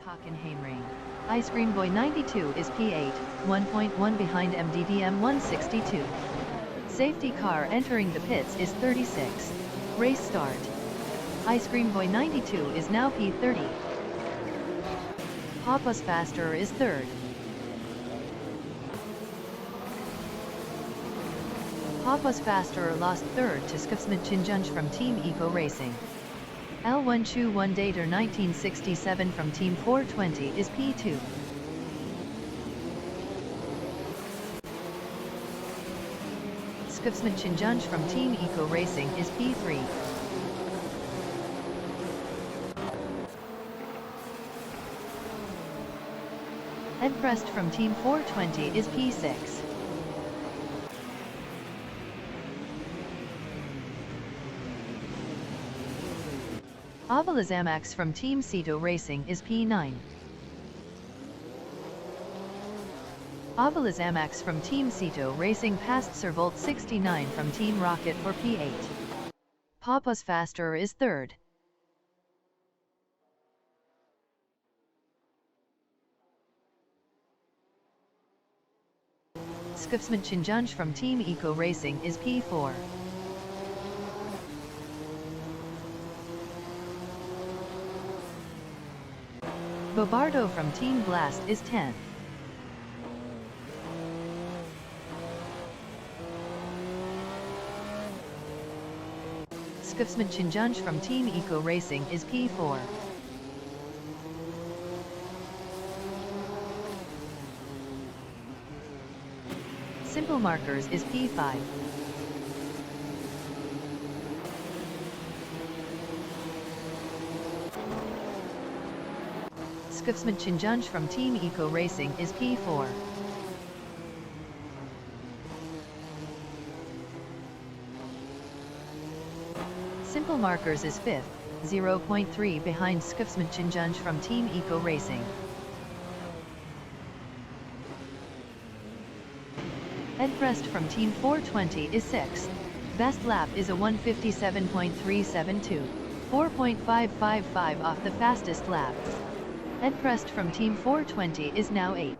Hockenheim. Ice Cream Boy 92 is P8, 1.1 behind MDDM 162. Safety car entering the pits is 36. Race start. Ice Cream Boy 92 is now P30. Papa's Faster is third. Papa's Faster lost third to Skipsmidchinjunj from Team Eco Racing. L1 Chu 1 Dater 1967 from Team 420 is P2. Skipsmidchinjunj from Team Eco Racing is P3. Ed Prest from Team 420 is P6. Avalazamax from Team Ceto Racing is P9. Avalazamax from Team Ceto Racing passed Servolt 69 from Team Rocket for P8. Papa's Faster is third. Skipsmidchinjunj from Team Eco Racing is P4. Bobardo from Team Blast is 10th. Skipsmidchinjunj from Team Eco Racing is P4. Simple Markers is P5. Skipsmidchinjunj from Team Eco Racing is P4. Simple Markers is 5th, 0.3 behind Skipsmidchinjunj from Team Eco Racing. Ed Prest from Team 420 is 6th. Best lap is a 157.372, 4.555 off the fastest lap. Ed Prest from Team 420 is now 8th.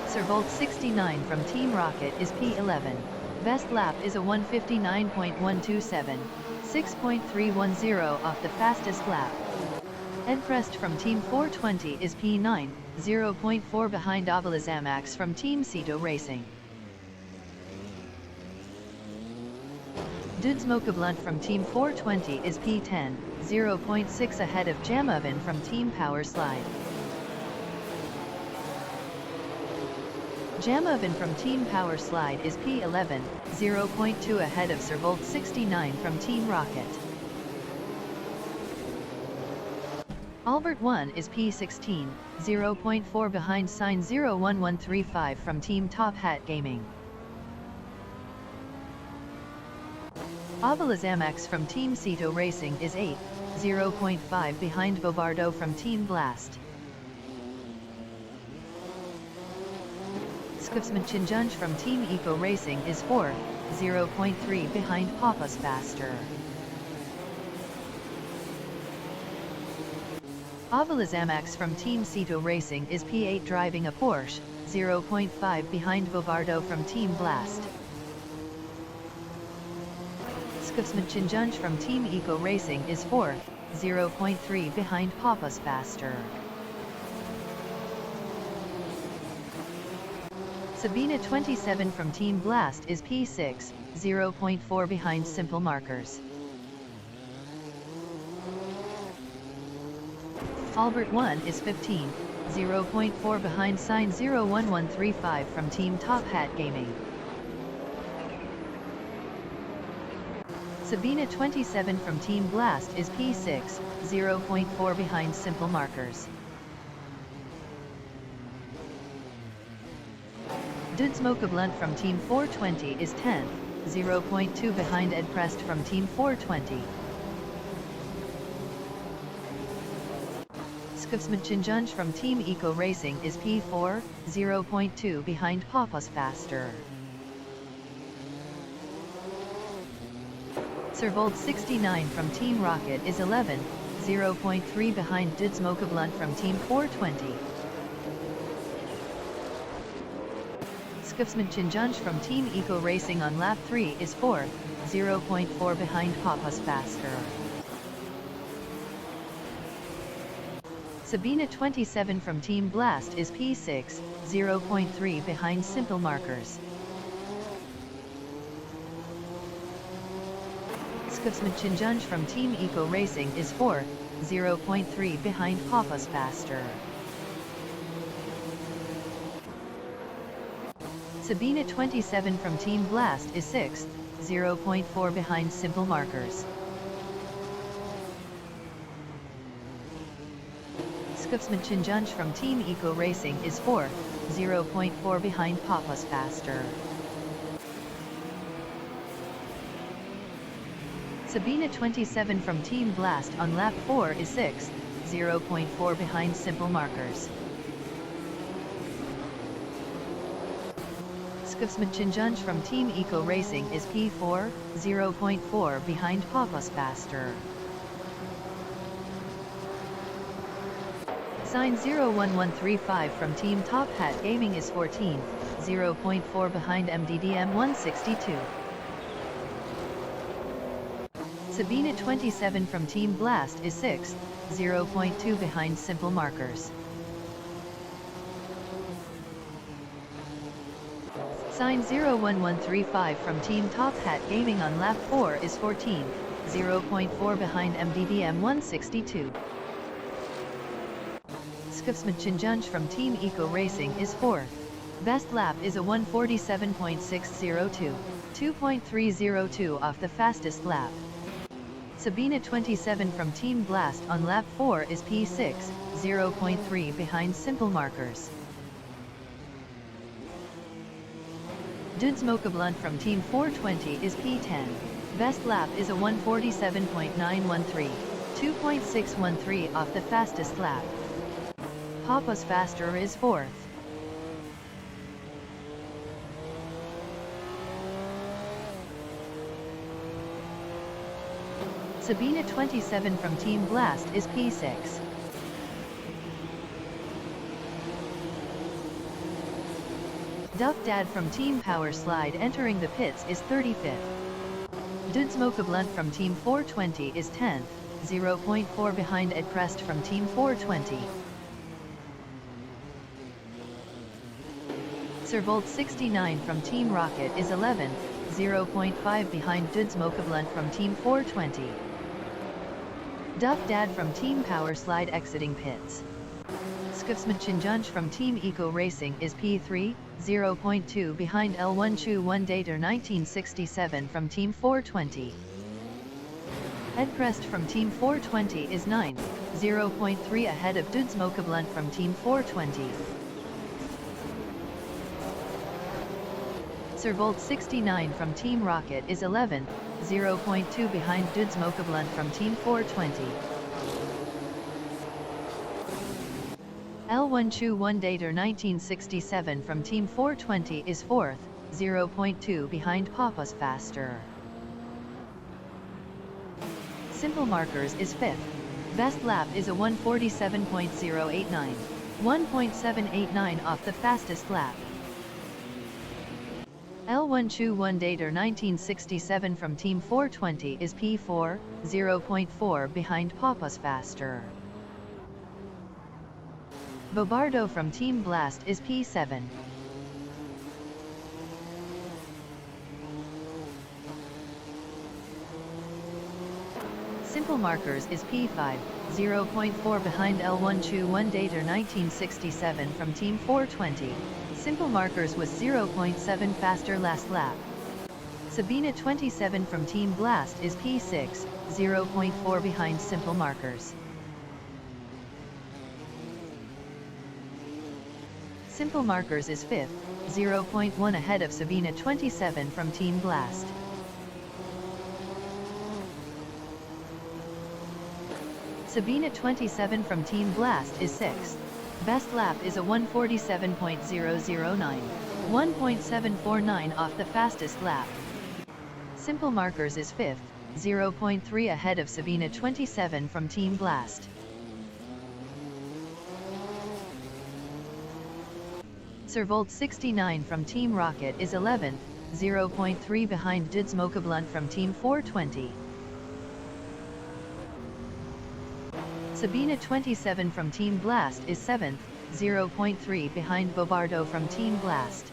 Servolt 69 from Team Rocket is P11. Best lap is a 159.127, 6.310 off the fastest lap. Ed Prest from Team 420 is P9, 0.4 behind Avalazamax from Team Ceto Racing. Dudsmokablunt from Team 420 is P10, 0.6 ahead of Jamovin from Team Power Slide. Jamovin from Team Power Slide is P11, 0.2 ahead of Servolt 69 from Team Rocket. Albert 1 is P16, 0.4 behind Sign 01135 from Team Top Hat Gaming. Avalazamax from Team Ceto Racing is 8th, 0.5 behind Bobardo from Team Blast. Skipsmidchinjunj from Team Eco Racing is 4th, 0.3 behind Papa's Faster. Avalazamax from Team Ceto Racing is P8 driving a Porsche, 0.5 behind Bobardo from Team Blast. Skipsmidchinjunj from Team Eco Racing is 4th, 0.3 behind Papa's Faster. Sabina 27 from Team Blast is P6, 0.4 behind Simple Markers. Albert 1 is 15, 0.4 behind Sign 01135 from Team Top Hat Gaming. Sabina 27 from Team Blast is P6, 0.4 behind Simple Markers. Dudsmokablunt from Team 420 is 10th, 0.2 behind Ed Prest from Team 420. Skipsmidchinjunj from Team Eco Racing is P4, 0.2 behind Papa's Faster. Servolt 69 from Team Rocket is 11, 0.3 behind Oldsmobile from Team 420. Skufsmanchindjunch from Team Eco Racing on lap 3 is 4th, 0.4 behind Papas Faster. Sabina 27 from Team Blast is P6, 0.3 behind Simple Markers. Skufsmanchindjunch from Team Eco Racing is 4th, 0.3 behind Papas Faster. Sabina 27 from Team Blast is 6th, 0.4 behind Simple Markers. Skufsmanchindjunch from Team Eco Racing is 4th, 0.4 behind Papas Faster. Sabina 27 from Team Blast on lap 4 is 6th, 0.4 behind Simple Markers. Skufsmanchindjunch from Team Eco Racing is P4, 0.4 behind Papas Faster. Sign 01135 from Team Top Hat Gaming is 14th, 0.4 behind MDDM 162. Sabina 27 from Team Blast is 6th, 0.2 behind Simple Markers. Sign 01135 from Team Top Hat Gaming on lap 4 is 14th, 0.4 behind MDDM 162. Skufsmanchindjunch from Team Eco Racing is 4th. Best lap is a 147.602, 2.302 off the fastest lap. Sabina 27 from Team Blast on lap 4 is P6, 0.3 behind Simple Markers. Oldsmobile from Team 420 is P10. Best lap is a 147.913, 2.613 off the fastest lap. Papas Faster is 4th. Sabina 27 from Team Blast is P6. Duff Dad from Team Power Slide entering the pits is 35th. Oldsmobile from Team 420 is 10th, 0.4 behind Ed Crest from Team 420. Servolt 69 from Team Rocket is 11th, 0.5 behind Oldsmobile from Team 420. Duff Dad from Team Power Slide exiting pits. Skufsmanchindjunch from Team Eco Racing is P3, 0.2 behind L1 Chu 1 Dater 1967 from Team 420. Ed Crest from Team 420 is 9th, 0.3 ahead of Oldsmobile from Team 420. Servolt 69 from Team Rocket is 11th, 0.2 behind Oldsmobile from Team 420. L1 Chu 1 Dater 1967 from Team 420 is 4th, 0.2 behind Papas Faster. Simple Markers is 5th. Best lap is a 147.089, 1.789 off the fastest lap. L1 Chu 1 Dater 1967 from Team 420 is P4, 0.4 behind Papas Faster. Bobardo from Team Blast is P7. Simple Markers is P5, 0.4 behind L1 Chu 1 Dater 1967 from Team 420. Simple Markers was 0.7 faster last lap. Sabina 27 from Team Blast is P6, 0.4 behind Simple Markers. Simple Markers is 5th, 0.1 ahead of Sabina 27 from Team Blast. Sabina 27 from Team Blast is 6th. Best lap is a 147.009, 1.749 off the fastest lap. Simple Markers is 5th, 0.3 ahead of Sabina 27 from Team Blast. Servolt 69 from Team Rocket is 11th, 0.3 behind Duds Mokablund from Team 420. Sabina 27 from Team Blast is 7th, 0.3 behind Bobardo from Team Blast.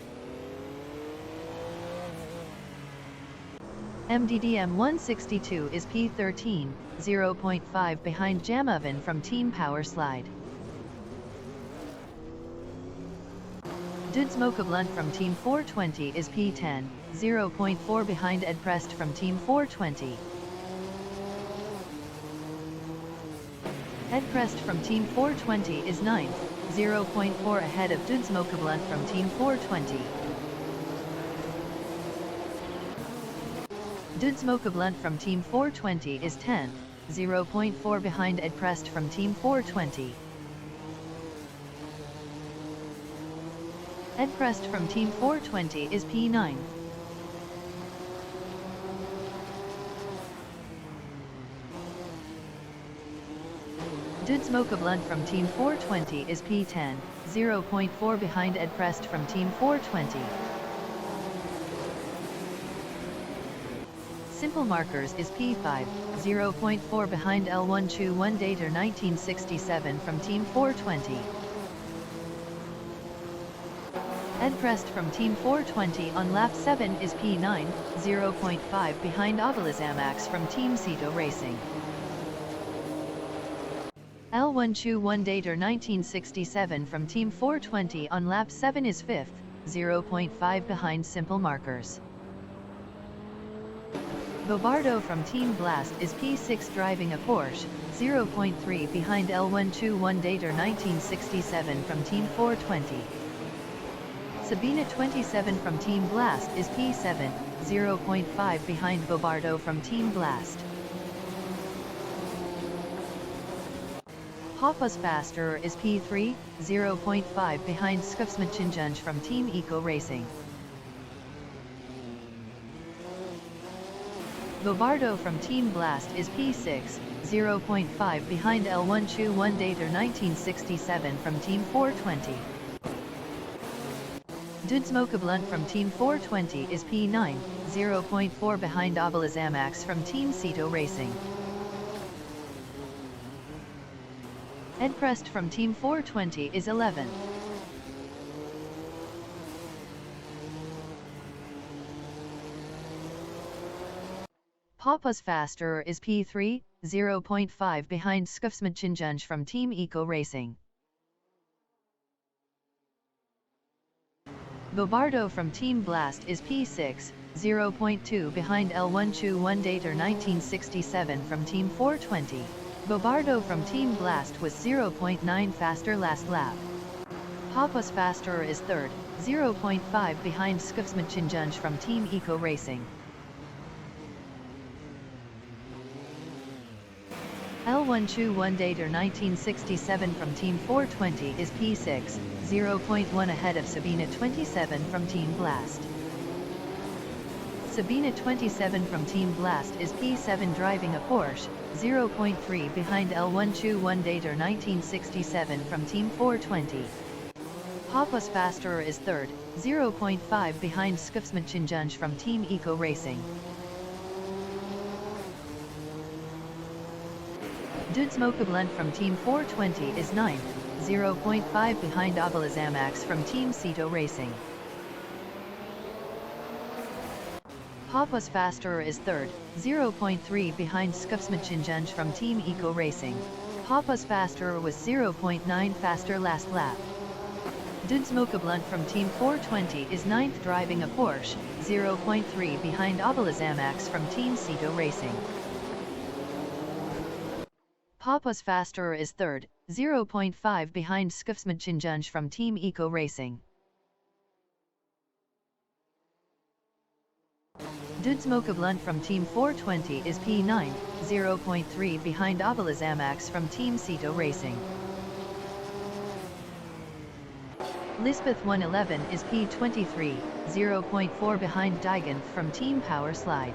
MDDM 162 is P13, 0.5 behind Jamovan from Team Powerslide. Duds Mokablund from Team 420 is P10, 0.4 behind Ed Prest from Team 420. Ed Prest from Team 420 is 9th, 0.4 ahead of Duds Mokablund from Team 420. Duds Mokablund from Team 420 is 10th, 0.4 behind Ed Prest from Team 420. Ed Prest from Team 420 is P9. Duds Mokablund from Team 420 is P10, 0.4 behind Ed Prest from Team 420. Simple Markers is P5, 0.4 behind L1 Chu 1 Dater 1967 from Team 420. Ed Prest from Team 420 on lap 7 is P9, 0.5 behind Obilazamax from Team Ceto Racing. L1 Chu 1 Dater 1967 from Team 420 on lap 7 is 5th, 0.5 behind Simple Markers. Bobardo from Team Blast is P6 driving a Porsche, 0.3 behind L1 Chu 1 Dater 1967 from Team 420. Sabina 27 from Team Blast is P7, 0.5 behind Bobardo from Team Blast. Papa's Faster is P3, 0.5 behind Skufsmachinjunj from Team Eco Racing. Bobardo from Team Blast is P6, 0.5 behind L1 Chu 1 Dater 1967 from Team 420. Duds Mokablund from Team 420 is P9, 0.4 behind Obilazamax from Team Ceto Racing. Ed Prest from Team 420 is 11th. Papa's Faster is P3, 0.5 behind Skufsmachinjunj from Team Eco Racing. Bobardo from Team Blast is P6, 0.2 behind L1 Chu 1 Dater 1967 from Team 420. Bobardo from Team Blast was 0.9 faster last lap. Papa's Faster is 3rd, 0.5 behind Skufsmachinjunj from Team Eco Racing. L1 Chu 1 Dater 1967 from Team 420 is P6, 0.1 ahead of Sabina 27 from Team Blast. Sabina 27 from Team Blast is P7 driving a Porsche, 0.3 behind L1 Chu 1 Dater 1967 from Team 420. Papa's Faster is 3rd, 0.5 behind Skufsmachinjunj from Team Eco Racing. Duds Mokablund from Team 420 is 9th, 0.5 behind Obilazamax from Team Ceto Racing. Papa's Faster is 3rd, 0.3 behind Skufsmachinjunj from Team Eco Racing. Papa's Faster was 0.9 faster last lap. Duds Mokablund from Team 420 is 9th driving a Porsche, 0.3 behind Obilazamax from Team Ceto Racing. Papa's Faster is 3rd, 0.5 behind Skufsmachinjunj from Team Eco Racing. Duds Mokablund from Team 420 is P9, 0.3 behind Obilazamax from Team Ceto Racing. Lisbeth 111 is P23, 0.4 behind Diganth from Team Powerslide.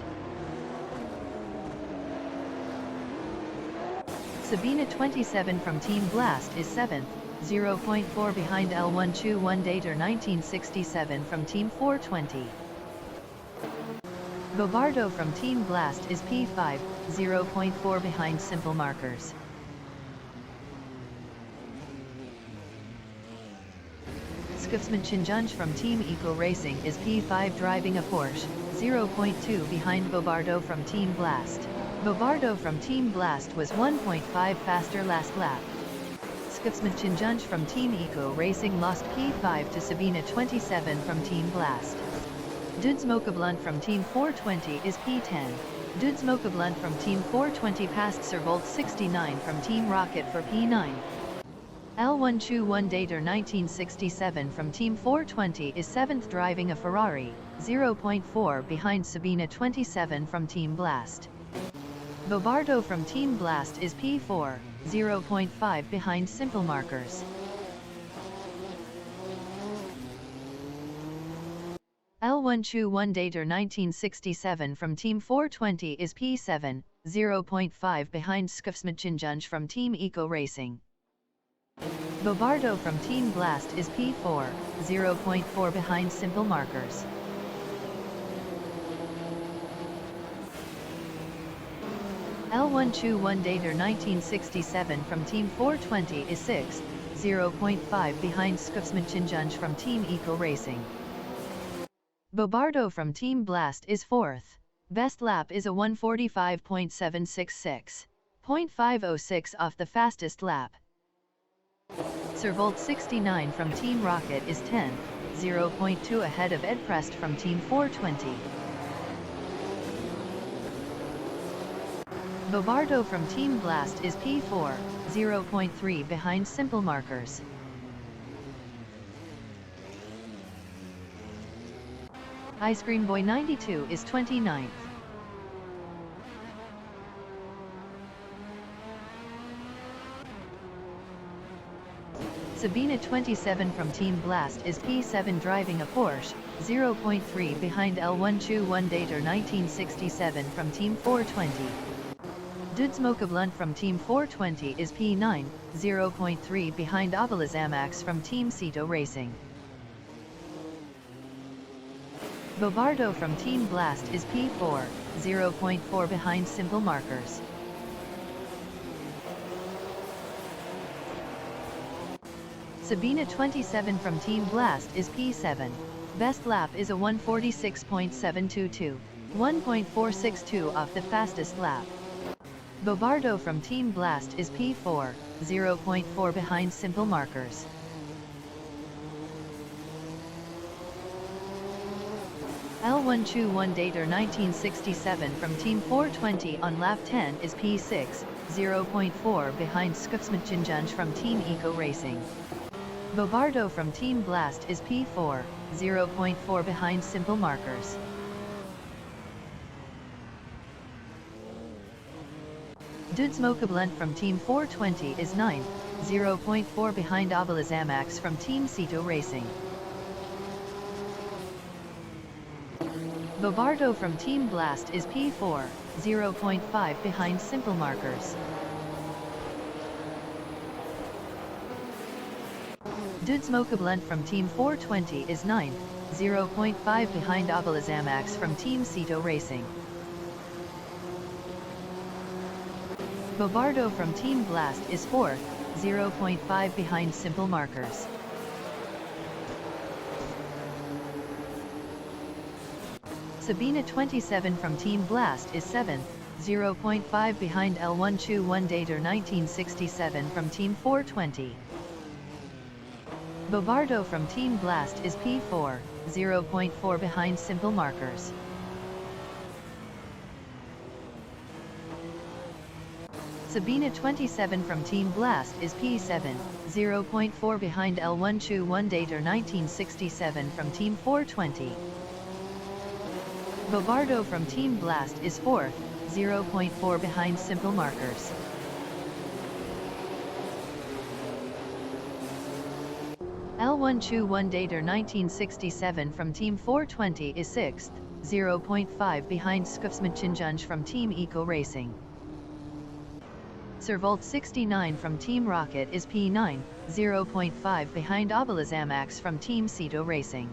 Sabina 27 from Team Blast is 7th, 0.4 behind L121 Dater 1967 from Team 420. Bobardo from Team Blast is P5, 0.4 behind Simple Markers. Skufsman Chinjunj from Team Eco Racing is P5 driving a Porsche, 0.2 behind Bobardo from Team Blast. Bobardo from Team Blast was 1.5 faster last lap. Skufsman Chinjunj from Team Eco Racing lost P5 to Sabina 27 from Team Blast. Dudes Mokablunt from Team 420 is P10. Dudes Mokablunt from Team 420 passed Servolt 69 from Team Rocket for P9. L121 Dater 1967 from Team 420 is 7th driving a Ferrari, 0.4 behind Sabina 27 from Team Blast. Bobardo from Team Blast is P4, 0.5 behind Simple Markers. L121 Dater 1967 from Team 420 is P7, 0.5 behind Skufsman Chinjunj from Team Eco Racing. Bobardo from Team Blast is P4, 0.4 behind Simple Markers. L121 Dater 1967 from Team 420 is 6th, 0.5 behind Skufsman Chinjunj from Team Eco Racing. Bobardo from Team Blast is 4th. Best lap is a 145.766. 0.506 off the fastest lap. Servolt 69 from Team Rocket is 10th, 0.2 ahead of Ed Prest from Team 420. Bobardo from Team Blast is P4, 0.3 behind Simple Markers. Ice Cream Boy 92 is 29th. Sabina 27 from Team Blast is P7 driving a Porsche, 0.3 behind L121 Dater 1967 from Team 420. Dudes Mokablunt from Team 420 is P9, 0.3 behind Abalazamax from Team Ceto Racing. Bobardo from Team Blast is P4, 0.4 behind Simple Markers. Sabina 27 from Team Blast is P7. Best lap is a 146.722, 1.462 off the fastest lap. Bobardo from Team Blast is P4, 0.4 behind Simple Markers. L121 Dater 1967 from Team 420 on lap 10 is P6, 0.4 behind Skufsman Chinjunj from Team Eco Racing. Bobardo from Team Blast is P4, 0.4 behind Simple Markers. Dudes Mokablunt from Team 420 is 9th, 0.4 behind Abalazamax from Team Ceto Racing. Bobardo from Team Blast is P4, 0.5 behind Simple Markers. Dudes Mokablunt from Team 420 is 9th, 0.5 behind Abalazamax from Team Ceto Racing. Bobardo from Team Blast is 4th, 0.5 behind Simple Markers. Sabina 27 from Team Blast is 7th, 0.5 behind L121 Dater 1967 from Team 420. Bobardo from Team Blast is P4, 0.4 behind Simple Markers. Sabina 27 from Team Blast is P7, 0.4 behind L121 Dater 1967 from Team 420. Bobardo from Team Blast is 4th, 0.4 behind Simple Markers. L121 Dater 1967 from Team 420 is 6th, 0.5 behind Skufsman Chinjunj from Team Eco Racing. Servolt 69 from Team Rocket is P9, 0.5 behind Obilazamax from Team Ceto Racing.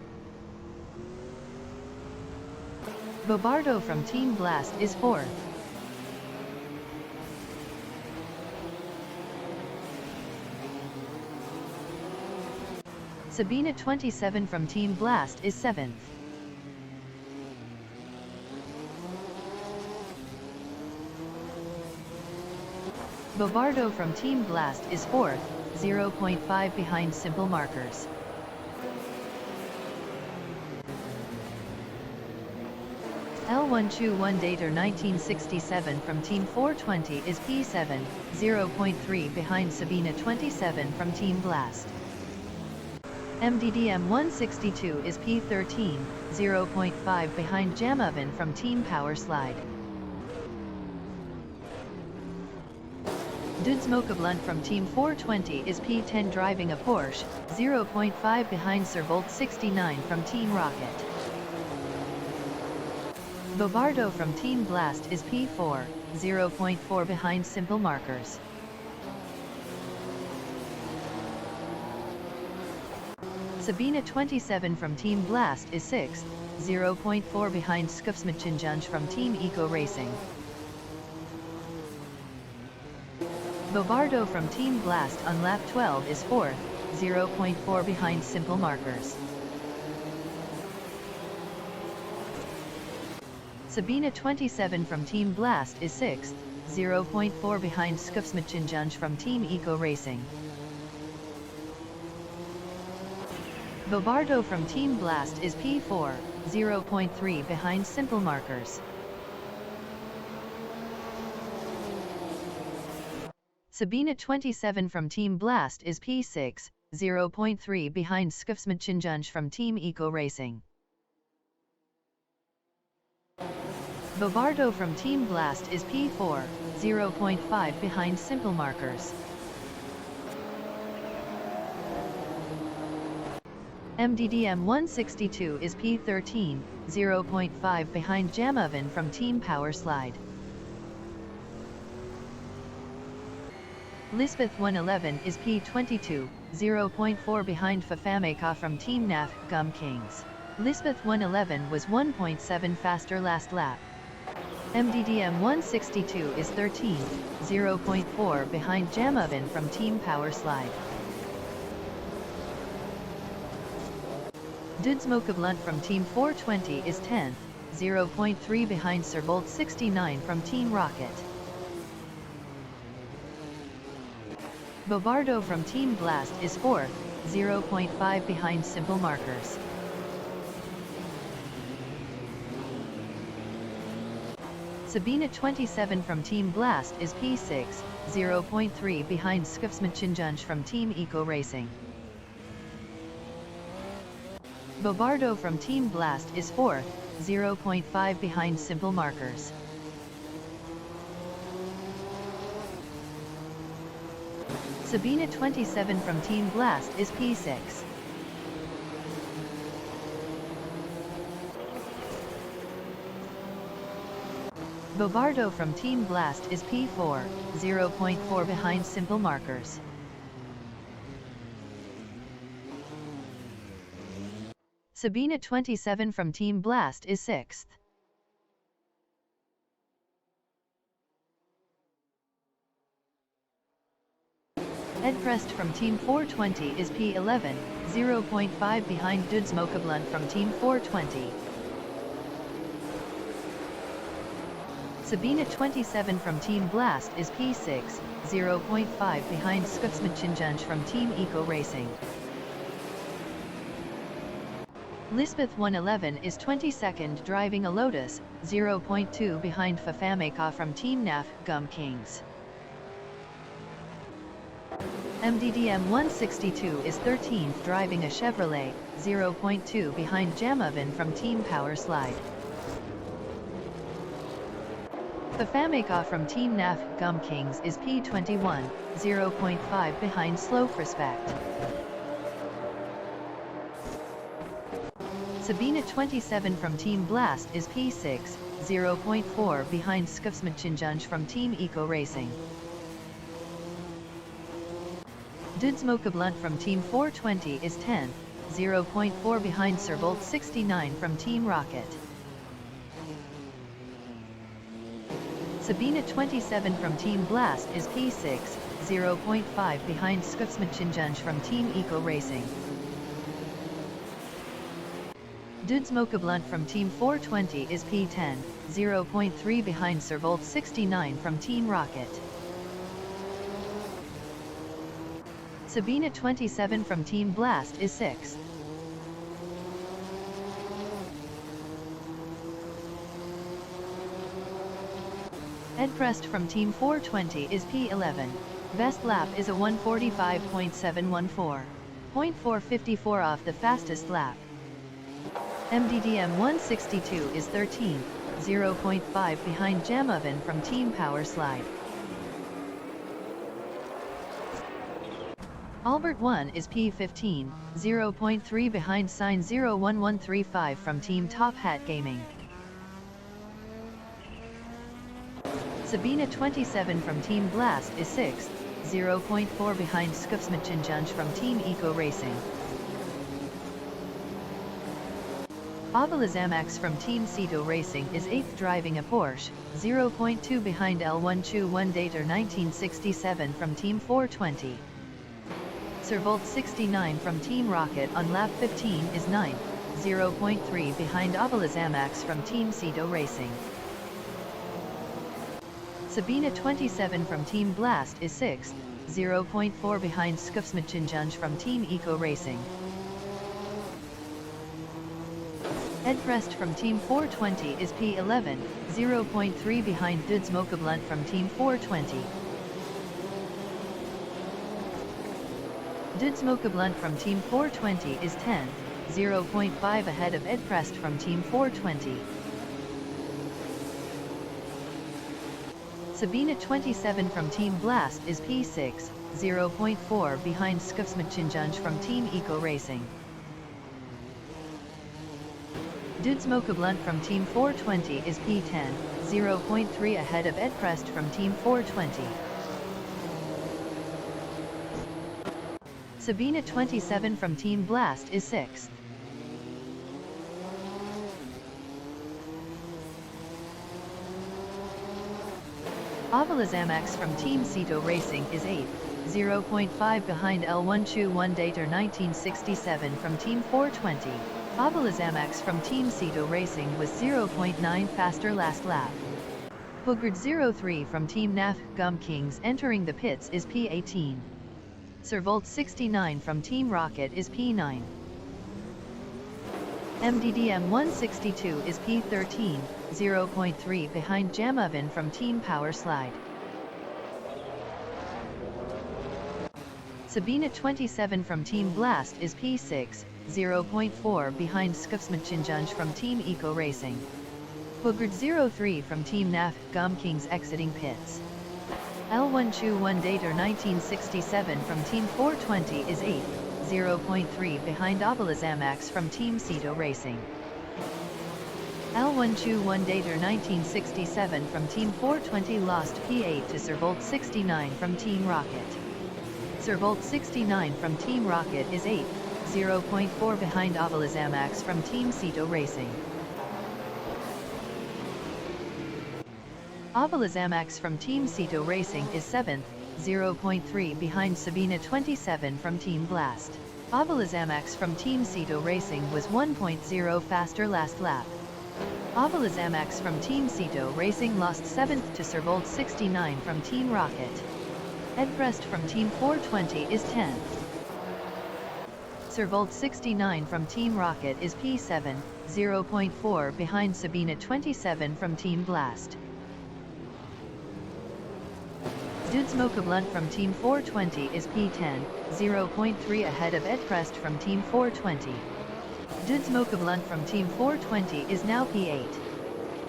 Bobardo from Team Blast is 4th. Sabina 27 from Team Blast is 7th. Bobardo from Team Blast is 4th, 0.5 behind Simple Markers. L121 Dater 1967 from Team 420 is P7, 0.3 behind Sabina 27 from Team Blast. MDDM 162 is P13, 0.5 behind Jamoven from Team Power Slide. Dudsmoke Blunt from Team 420 is P10 driving a Porsche, 0.5 behind Servolt 69 from Team Rocket. Bobardo from Team Blast is P4, 0.4 behind Simple Markers. Sabina 27 from Team Blast is 6th, 0.4 behind Skufsmachinjunj from Team Eco Racing. Bobardo from Team Blast on lap 12 is 4th, 0.4 behind Simple Markers. Sabina 27 from Team Blast is 6th, 0.4 behind Skufsmachinjunj from Team Eco Racing. Bobardo from Team Blast is P4, 0.3 behind Simple Markers. Sabina 27 from Team Blast is P6, 0.3 behind Skufsmachinjunj from Team Eco Racing. Bobardo from Team Blast is P4, 0.5 behind Simple Markers. MDDM 162 is P13, 0.5 behind Jamoven from Team Power Slide. Lisbeth 111 is P22, 0.4 behind Fafameka from Team NAF Gum Kings. Lisbeth 111 was 1.7 faster last lap. MDDM 162 is 13th, 0.4 behind Jamoven from Team Power Slide. Dudsmoke Blunt from Team 420 is 10th, 0.3 behind Servolt 69 from Team Rocket. Bobardo from Team Blast is 4th, 0.5 behind Simple Markers. Sabina 27 from Team Blast is P6, 0.3 behind Skufsmachinjunj from Team Eco Racing. Bobardo from Team Blast is 4th, 0.5 behind Simple Markers. Sabina 27 from Team Blast is P6. Bobardo from Team Blast is P4, 0.4 behind Simple Markers. Sabina 27 from Team Blast is 6th. Ed Prest from Team 420 is P11, 0.5 behind Dudsmoke Blunt from Team 420. Sabina 27 from Team Blast is P6, 0.5 behind Skufsmachinjunj from Team Eco Racing. Lisbeth 111 is 22nd driving a Lotus, 0.2 behind Fafameka from Team NAF Gum Kings. MDDM 162 is 13th driving a Chevrolet, 0.2 behind Jamoven from Team Power Slide. Fafameka from Team NAF Gum Kings is P21, 0.5 behind Slow Respect. Sabina 27 from Team Blast is P6, 0.4 behind Skufsmachinjunj from Team Eco Racing. Dudsmokablund from Team 420 is 10th, 0.4 behind Serbolt 69 from Team Rocket. Sabina 27 from Team Blast is P6, 0.5 behind Skufsmachinjunj from Team Eco Racing. Dudsmokablund from Team 420 is P10, 0.3 behind Serbolt 69 from Team Rocket. Sabina 27 from Team Blast is 6th. Ed Prest from Team 420 is P11. Best lap is a 1:45.714. 0.454 off the fastest lap. MDDM 162 is 13th, 0.5 behind Jamovan from Team Power Slide. Albert 1 is P15, 0.3 behind Sign 01135 from Team Top Hat Gaming. Sabina 27 from Team Blast is 6th, 0.4 behind Skufsmachinjunj from Team Eco Racing. Abalazamax from Team Ceto Racing is 8th driving a Porsche, 0.2 behind L1 Chu 1 Dater 1967 from Team 420. Servolt 69 from Team Rocket on lap 15 is 9th, 0.3 behind Abalazamax from Team Ceto Racing. Sabina 27 from Team Blast is 6th, 0.4 behind Skufsmachinjunj from Team Eco Racing. Ed Prest from Team 420 is P11, 0.3 behind Dudsmokablund from Team 420. Dudsmokablund from Team 420 is 10th, 0.5 ahead of Ed Prest from Team 420. Sabina 27 from Team Blast is P6, 0.4 behind Skufsmachinjunj from Team Eco Racing. Dudsmokablund from Team 420 is P10, 0.3 ahead of Ed Prest from Team 420. Sabina 27 from Team Blast is 6th. Abalazamax from Team Ceto Racing is 8th, 0.5 behind L1 Chu 1 Dater 1967 from Team 420. Abalazamax from Team Ceto Racing was 0.9 faster last lap. Cougar 03 from Team NAF Gum Kings entering the pits is P18. Servolt 69 from Team Rocket is P9. MDDM 162 is P13, 0.3 behind Jamovan from Team Power Slide. Sabina 27 from Team Blast is P6, 0.4 behind Skufsmachinjunj from Team Eco Racing. Cougar 03 from Team NAF Gum Kings exiting pits. L1 Chu 1 Dater 1967 from Team 420 is 8th, 0.3 behind Abalazamax from Team Ceto Racing. L1 Chu 1 Dater 1967 from Team 420 lost P8 to Servolt 69 from Team Rocket. Servolt 69 from Team Rocket is 8th, 0.4 behind Abalazamax from Team Ceto Racing. Abalazamax from Team Ceto Racing is 7th, 0.3 behind Sabina 27 from Team Blast. Abalazamax from Team Ceto Racing was 1.0 faster last lap. Abalazamax from Team Ceto Racing lost 7th to Servolt 69 from Team Rocket. Ed Prest from Team 420 is 10th. Servolt 69 from Team Rocket is P7, 0.4 behind Sabina 27 from Team Blast. Dudsmokablund from Team 420 is P10, 0.3 ahead of Ed Prest from Team 420. Dudsmokablund from Team 420 is now P8.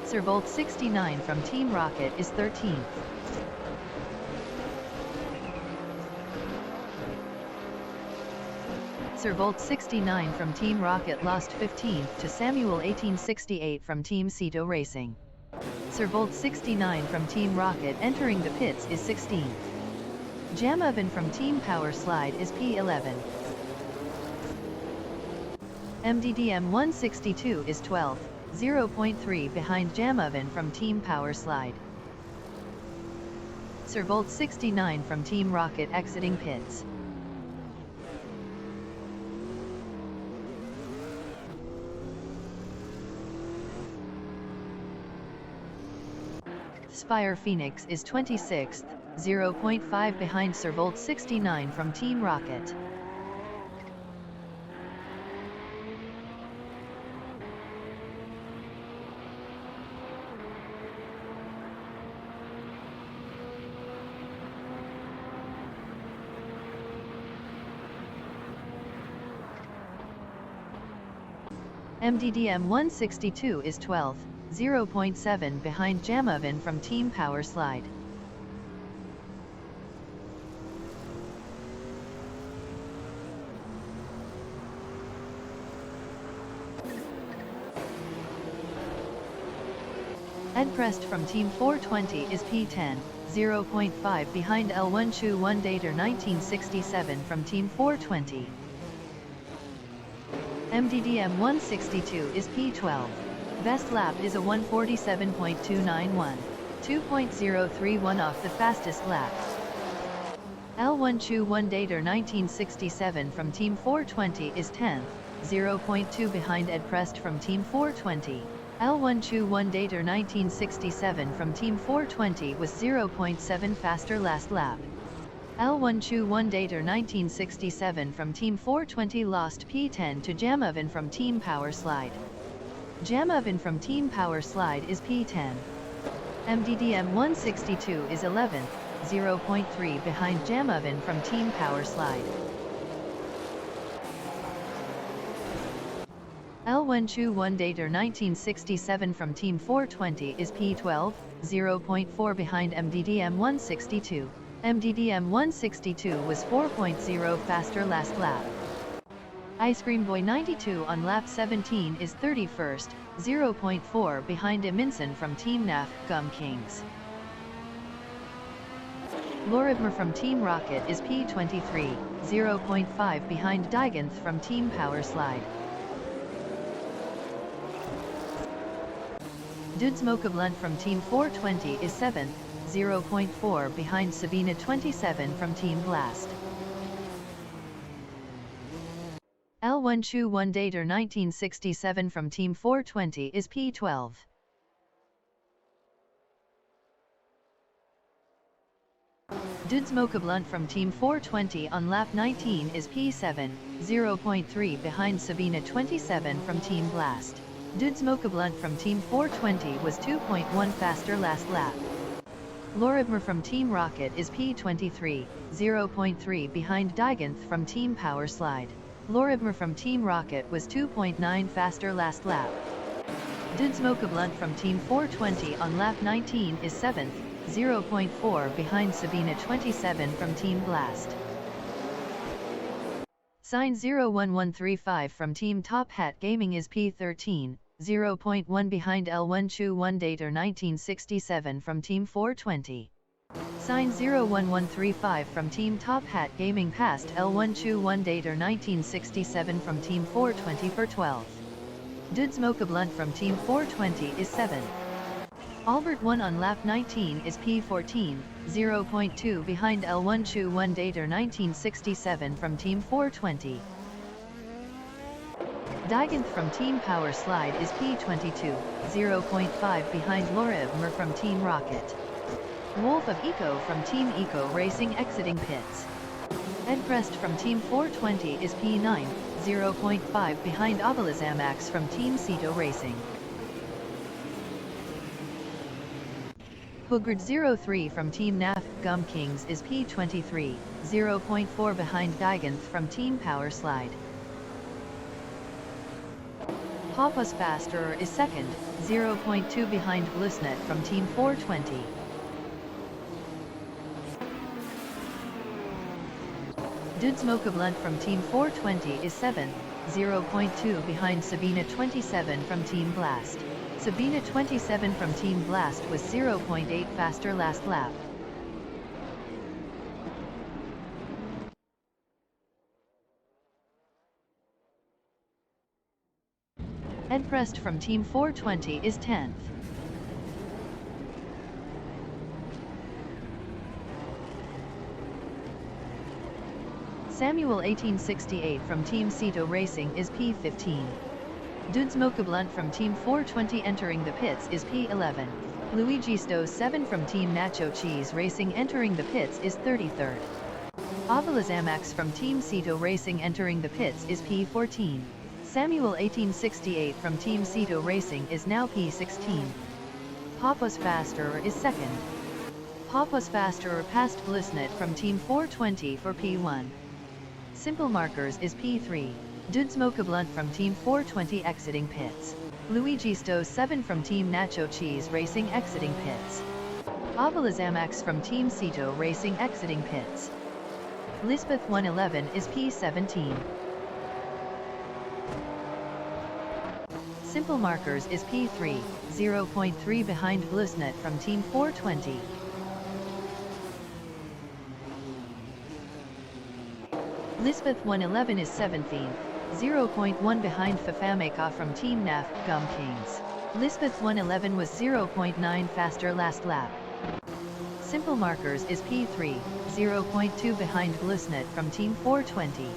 Servolt 69 from Team Rocket is 13th. Servolt 69 from Team Rocket lost 15th to Samuel 1868 from Team Ceto Racing. Servolt 69 from Team Rocket entering the pits is 16th. Jamoven from Team Power Slide is P11. MDDM 162 is 12th, 0.3 behind Jamoven from Team Power Slide. Servolt 69 from Team Rocket exiting pits. Spire Phoenix is 26th, 0.5 behind Servolt 69 from Team Rocket. MDDM 162 is 12th, 0.7 behind Jamoven from Team Power Slide. Ed Prest from Team 420 is P10, 0.5 behind L1 Chu 1 Dater 1967 from Team 420. MDDM 162 is P12. Best lap is a 147.291, 2.031 off the fastest lap. L1 Chu 1 Dater 1967 from Team 420 is 10th, 0.2 behind Ed Prest from Team 420. L1 Chu 1 Dater 1967 from Team 420 was 0.7 faster last lap. L1 Chu 1 Dater 1967 from Team 420 lost P10 to Jamoven from Team Power Slide. Jamoven from Team Power Slide is P10. MDDM 162 is 11th, 0.3 behind Jamoven from Team Power Slide. L1 Chu 1 Dater 1967 from Team 420 is P12, 0.4 behind MDDM 162. MDDM 162 was 4.0 faster last lap. Ice Cream Boy 92 on lap 17 is 31st, 0.4 behind Eminson from Team NAF Gum Kings. Loribmer from Team Rocket is P23, 0.5 behind Diganth from Team Power Slide. Dudsmoke Blunt from Team 420 is 7th, 0.4 behind Sabina 27 from Team Blast. L1 Chu 1 Dater 1967 from Team 420 is P12. Dudsmoke Blunt from Team 420 on lap 19 is P7, 0.3 behind Sabina 27 from Team Blast. Dudsmoke Blunt from Team 420 was 2.1 faster last lap. Loribmer from Team Rocket is P23, 0.3 behind Diganth from Team Power Slide. Loribmer from Team Rocket was 2.9 faster last lap. Dudsmoke Blunt from Team 420 on lap 19 is 7th, 0.4 behind Sabina 27 from Team Blast. Sign 01135 from Team Top Hat Gaming is P13, 0.1 behind L1 Chu 1 Dater 1967 from Team 420. Sign 01135 from Team Top Hat Gaming passed L1 Chu 1 Dater 1967 from Team 420 for 12th. Dudsmoke Blunt from Team 420 is 7th. Albert 1 on lap 19 is P14, 0.2 behind L1 Chu 1 Dater 1967 from Team 420. Diganth from Team Power Slide is P22, 0.5 behind Loribmer from Team Rocket. Wolf of Eco from Team Eco Racing exiting pits. Ed Prest from Team 420 is P9, 0.5 behind Avalazamax from Team Ceto Racing. Hugard 03 from Team NAF Gum Kings is P23, 0.4 behind Diganth from Team Power Slide. Papa's Faster is 2nd, 0.2 behind Blusnet from Team 420. Dudsmoke Blunt from Team 420 is 7th, 0.2 behind Sabina 27 from Team Blast. Sabina 27 from Team Blast was 0.8 faster last lap. Ed Prest from Team 420 is 10th. Samuel 1868 from Team Cito Racing is P15. Dudes Mokablunt from Team 420 entering the pits is P11. Luigi Sto 7 from Team Nacho Cheese Racing entering the pits is 33rd. Avilazamax from Team Cito Racing entering the pits is P14. Samuel 1868 from Team Cito Racing is now P16. Papos Faster is 2nd. Papos Faster passed Blissnet from Team 420 for P1. Simple Markers is P3. Dudes Mokablunt from Team 420 exiting pits. Luigi Sto 7 from Team Nacho Cheese Racing exiting pits. Avilazamax from Team Cito Racing exiting pits. Lisbeth 111 is P17. Simple Markers is P3, 0.3 behind Blissnet from Team 420. Lisbeth 111 is 17th, 0.1 behind Fafameka from Team NAF Gum Kings. Lisbeth 111 was 0.9 faster last lap. Simple Markers is P3, 0.2 behind Blissnet from Team 420.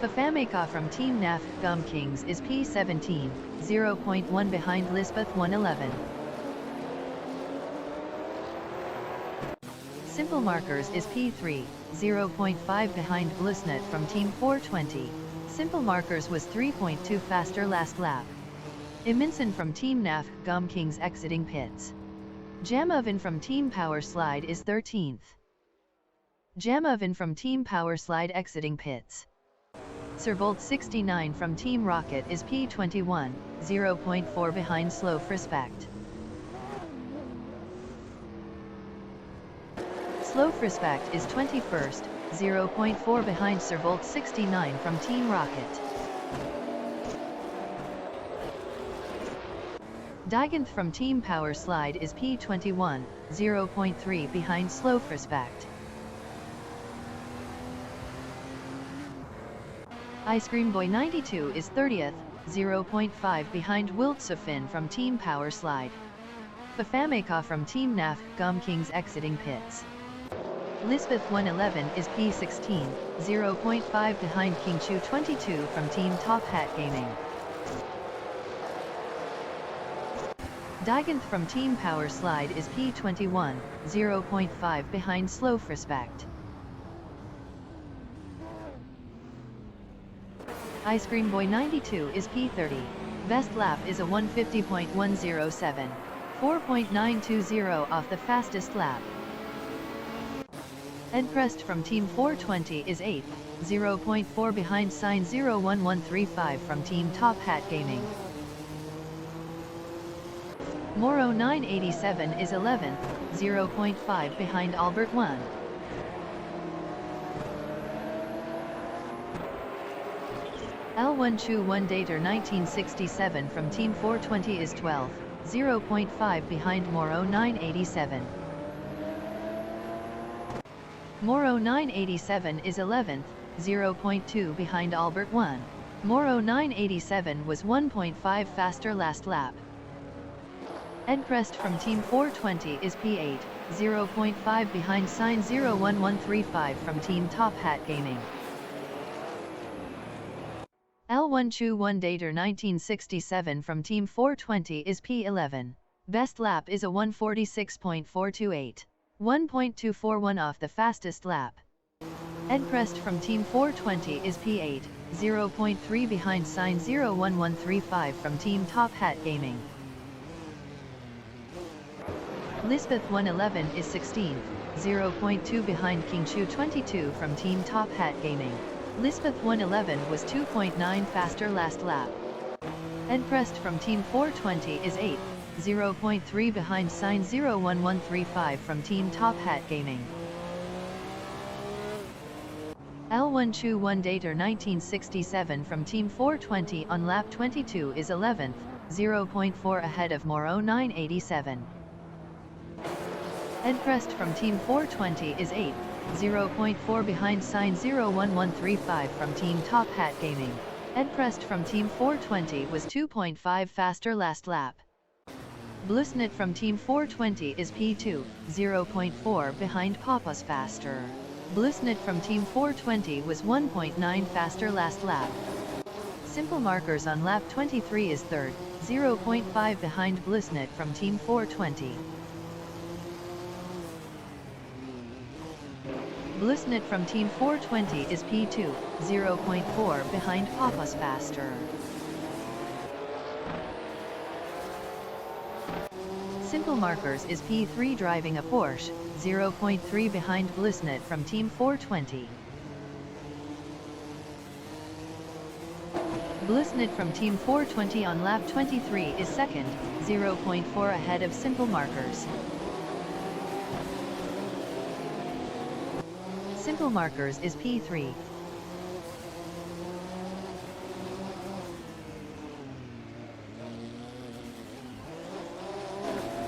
Fafameka from Team NAF Gum Kings is P17, 0.1 behind Lisbeth 111. Simple Markers is P3, 0.5 behind Blissnet from Team 420. Simple Markers was 3.2 faster last lap. Iminson from Team NAF Gum Kings exiting pits. Jamovin from Team Power Slide is 13th. Jamovin from Team Power Slide exiting pits. Sirbolt 69 from Team Rocket is P21, 0.4 behind Slow Respect. Slow Respect is 21st, 0.4 behind Sirbolt 69 from Team Rocket. Diganth from Team Power Slide is P21, 0.3 behind Slow Respect. Ice Cream Boy 92 is 30th, 0.5 behind Wiltsofin from Team Power Slide. Fafameka from Team NAF Gum Kings exiting pits. Lisbeth 111 is P16, 0.5 behind King Chu 22 from Team Top Hat Gaming. Diganth from Team Power Slide is P21, 0.5 behind Slow Respect. Ice Cream Boy 92 is P30. Best lap is a 150.107, 4.920 off the fastest lap. Ed Prest from Team 420 is 8th, 0.4 behind Sign 01135 from Team Top Hat Gaming. Moro 987 is 11th, 0.5 behind Albert 1. L1 Chu 1 Dater 1967 from Team 420 is 12th, 0.5 behind Moro 987. Moro 987 is 11th, 0.2 behind Albert 1. Moro 987 was 1.5 faster last lap. Ed Prest from Team 420 is P8, 0.5 behind Sign 01135 from Team Top Hat Gaming. L1 Chu 1 Dater 1967 from Team 420 is P11. Best lap is a 146.428. 1.241 off the fastest lap. Ed Prest from Team 420 is P8, 0.3 behind Sign 01135 from Team Top Hat Gaming. Lisbeth 111 is 16th, 0.2 behind King Chu 22 from Team Top Hat Gaming. Lisbeth 111 was 2.9 faster last lap. Ed Prest from Team 420 is 8th, 0.3 behind Sign 01135 from Team Top Hat Gaming. L1 Chu 1 Dater 1967 from Team 420 on lap 22 is 11th, 0.4 ahead of Moro 987. Ed Prest from Team 420 is 8th, 0.4 behind Sign 01135 from Team Top Hat Gaming. Ed Prest from Team 420 was 2.5 faster last lap. Blusnit from Team 420 is P2, 0.4 behind Papas faster. Blusnit from Team 420 was 1.9 faster last lap. Simple Markers on lap 23 is third, 0.5 behind Blusnit from Team 420. Blusnit from Team 420 is P2, 0.4 behind Papas faster. Simple Markers is P3 driving a Porsche, 0.3 behind Blusnit from Team 420. Blusnit from Team 420 on lap 23 is second, 0.4 ahead of Simple Markers. Simple Markers is P3.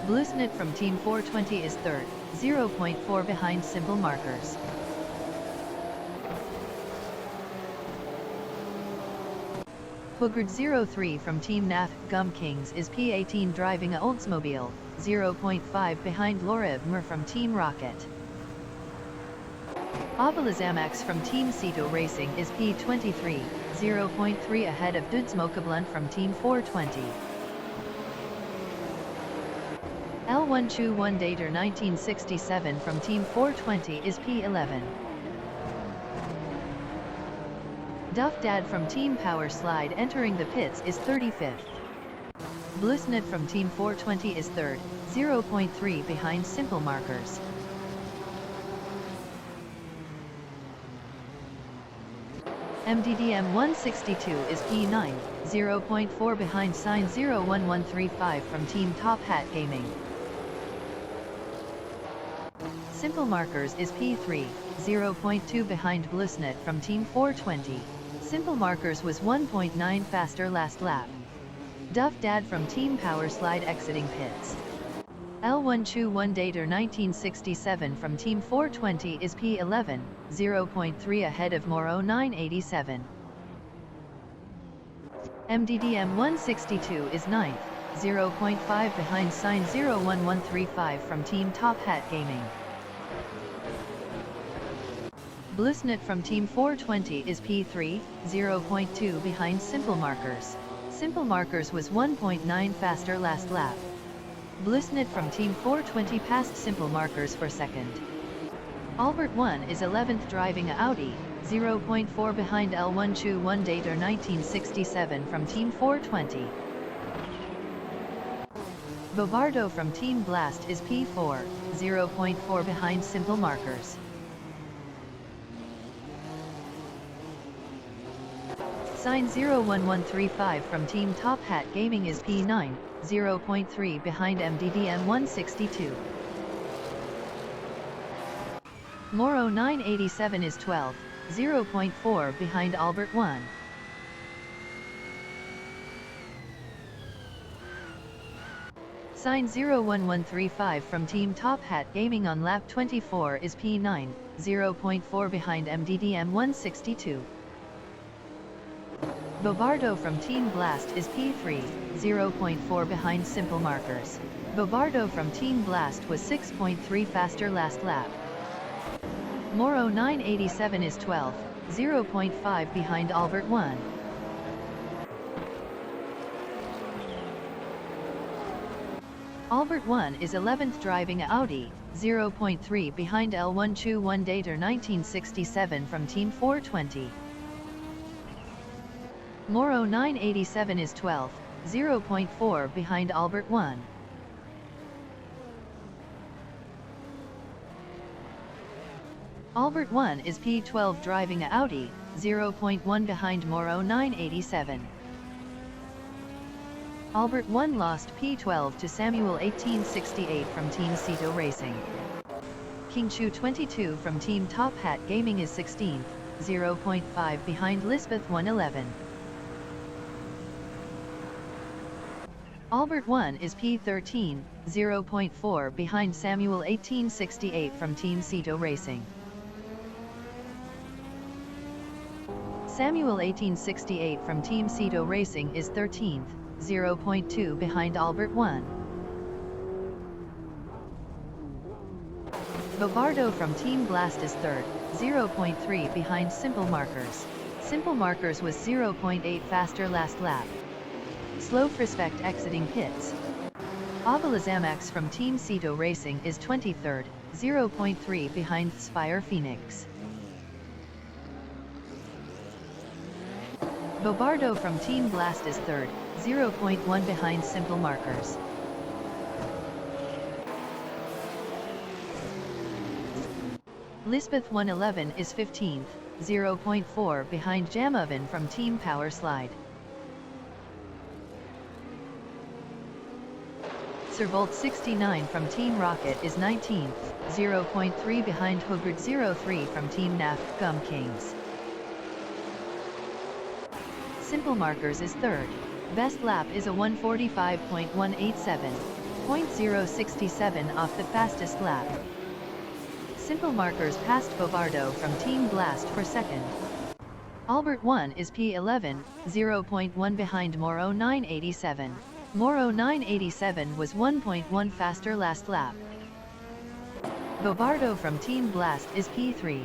Blusnit from Team 420 is third, 0.4 behind Simple Markers. Cougar 03 from Team NAF Gum Kings is P18 driving a Oldsmobile, 0.5 behind Loribmer from Team Rocket. Abalazamax from Team Ceto Racing is P23, 0.3 ahead of Dudsmokablund from Team 420. L1 Chu 1 Dater 1967 from Team 420 is P11. Duff Dad from Team Power Slide entering the pits is 35th. Blusnit from Team 420 is third, 0.3 behind Simple Markers. MDDM 162 is P9, 0.4 behind Sign 01135 from Team Top Hat Gaming. Simple Markers is P3, 0.2 behind Blusnit from Team 420. Simple Markers was 1.9 faster last lap. Duff Dad from Team Power Slide exiting pits. L1 Chu 1 Dater 1967 from Team 420 is P11, 0.3 ahead of Moro 987. MDDM 162 is 9th, 0.5 behind Sign 01135 from Team Top Hat Gaming. Blusnit from Team 420 is P3, 0.2 behind Simple Markers. Simple Markers was 1.9 faster last lap. Blusnit from Team 420 passed Simple Markers for second. Albert 1 is 11th driving a Audi, 0.4 behind L1 Chu 1 Dater 1967 from Team 420. Bobardo from Team Blast is P4, 0.4 behind Simple Markers. Sign 01135 from Team Top Hat Gaming is P9, 0.3 behind MDDM 162. Moro 987 is 12th, 0.4 behind Albert 1. Sign 01135 from Team Top Hat Gaming on lap 24 is P9, 0.4 behind MDDM 162. Bobardo from Team Blast is P3, 0.4 behind Simple Markers. Bobardo from Team Blast was 6.3 faster last lap. Moro 987 is 12th, 0.5 behind Albert 1. Albert 1 is 11th driving a Audi, 0.3 behind L1 Chu 1 Dater 1967 from Team 420. Moro 987 is 12th, 0.4 behind Albert 1. Albert 1 is P12 driving a Audi, 0.1 behind Moro 987. Albert 1 lost P12 to Samuel 1868 from Team Ceto Racing. King Chu 22 from Team Top Hat Gaming is 16th, 0.5 behind Lisbeth 111. Albert 1 is P13, 0.4 behind Samuel 1868 from Team Ceto Racing. Samuel 1868 from Team Aceto Racing is 13th, 0.2 behind Albert 1. Bobardo from Team Blast is 3rd, 0.3 behind Simple Markers. Simple Markers was 0.8 faster last lap. Slow Frispect exiting pits. Avalazamax from Team Aceto Racing is 23rd, 0.3 behind Spire Phoenix. Bobardo from Team Blast is 3rd, 0.1 behind Simple Markers. Lisbeth 111 is 15th, 0.4 behind Jamovan from Team Power Slide. Servolt 69 from Team Rocket is 19th, 0.3 behind Hogard 03 from Team NAF Gum Kings. Simple Markers is 3rd. Best lap is a 145.187, 0.067 off the fastest lap. Simple Markers passed Bobardo from Team Blast for 2nd. Albert 1 is P11, 0.1 behind Moro 987. Moro 987 was 1.1 faster last lap. Bobardo from Team Blast is P3.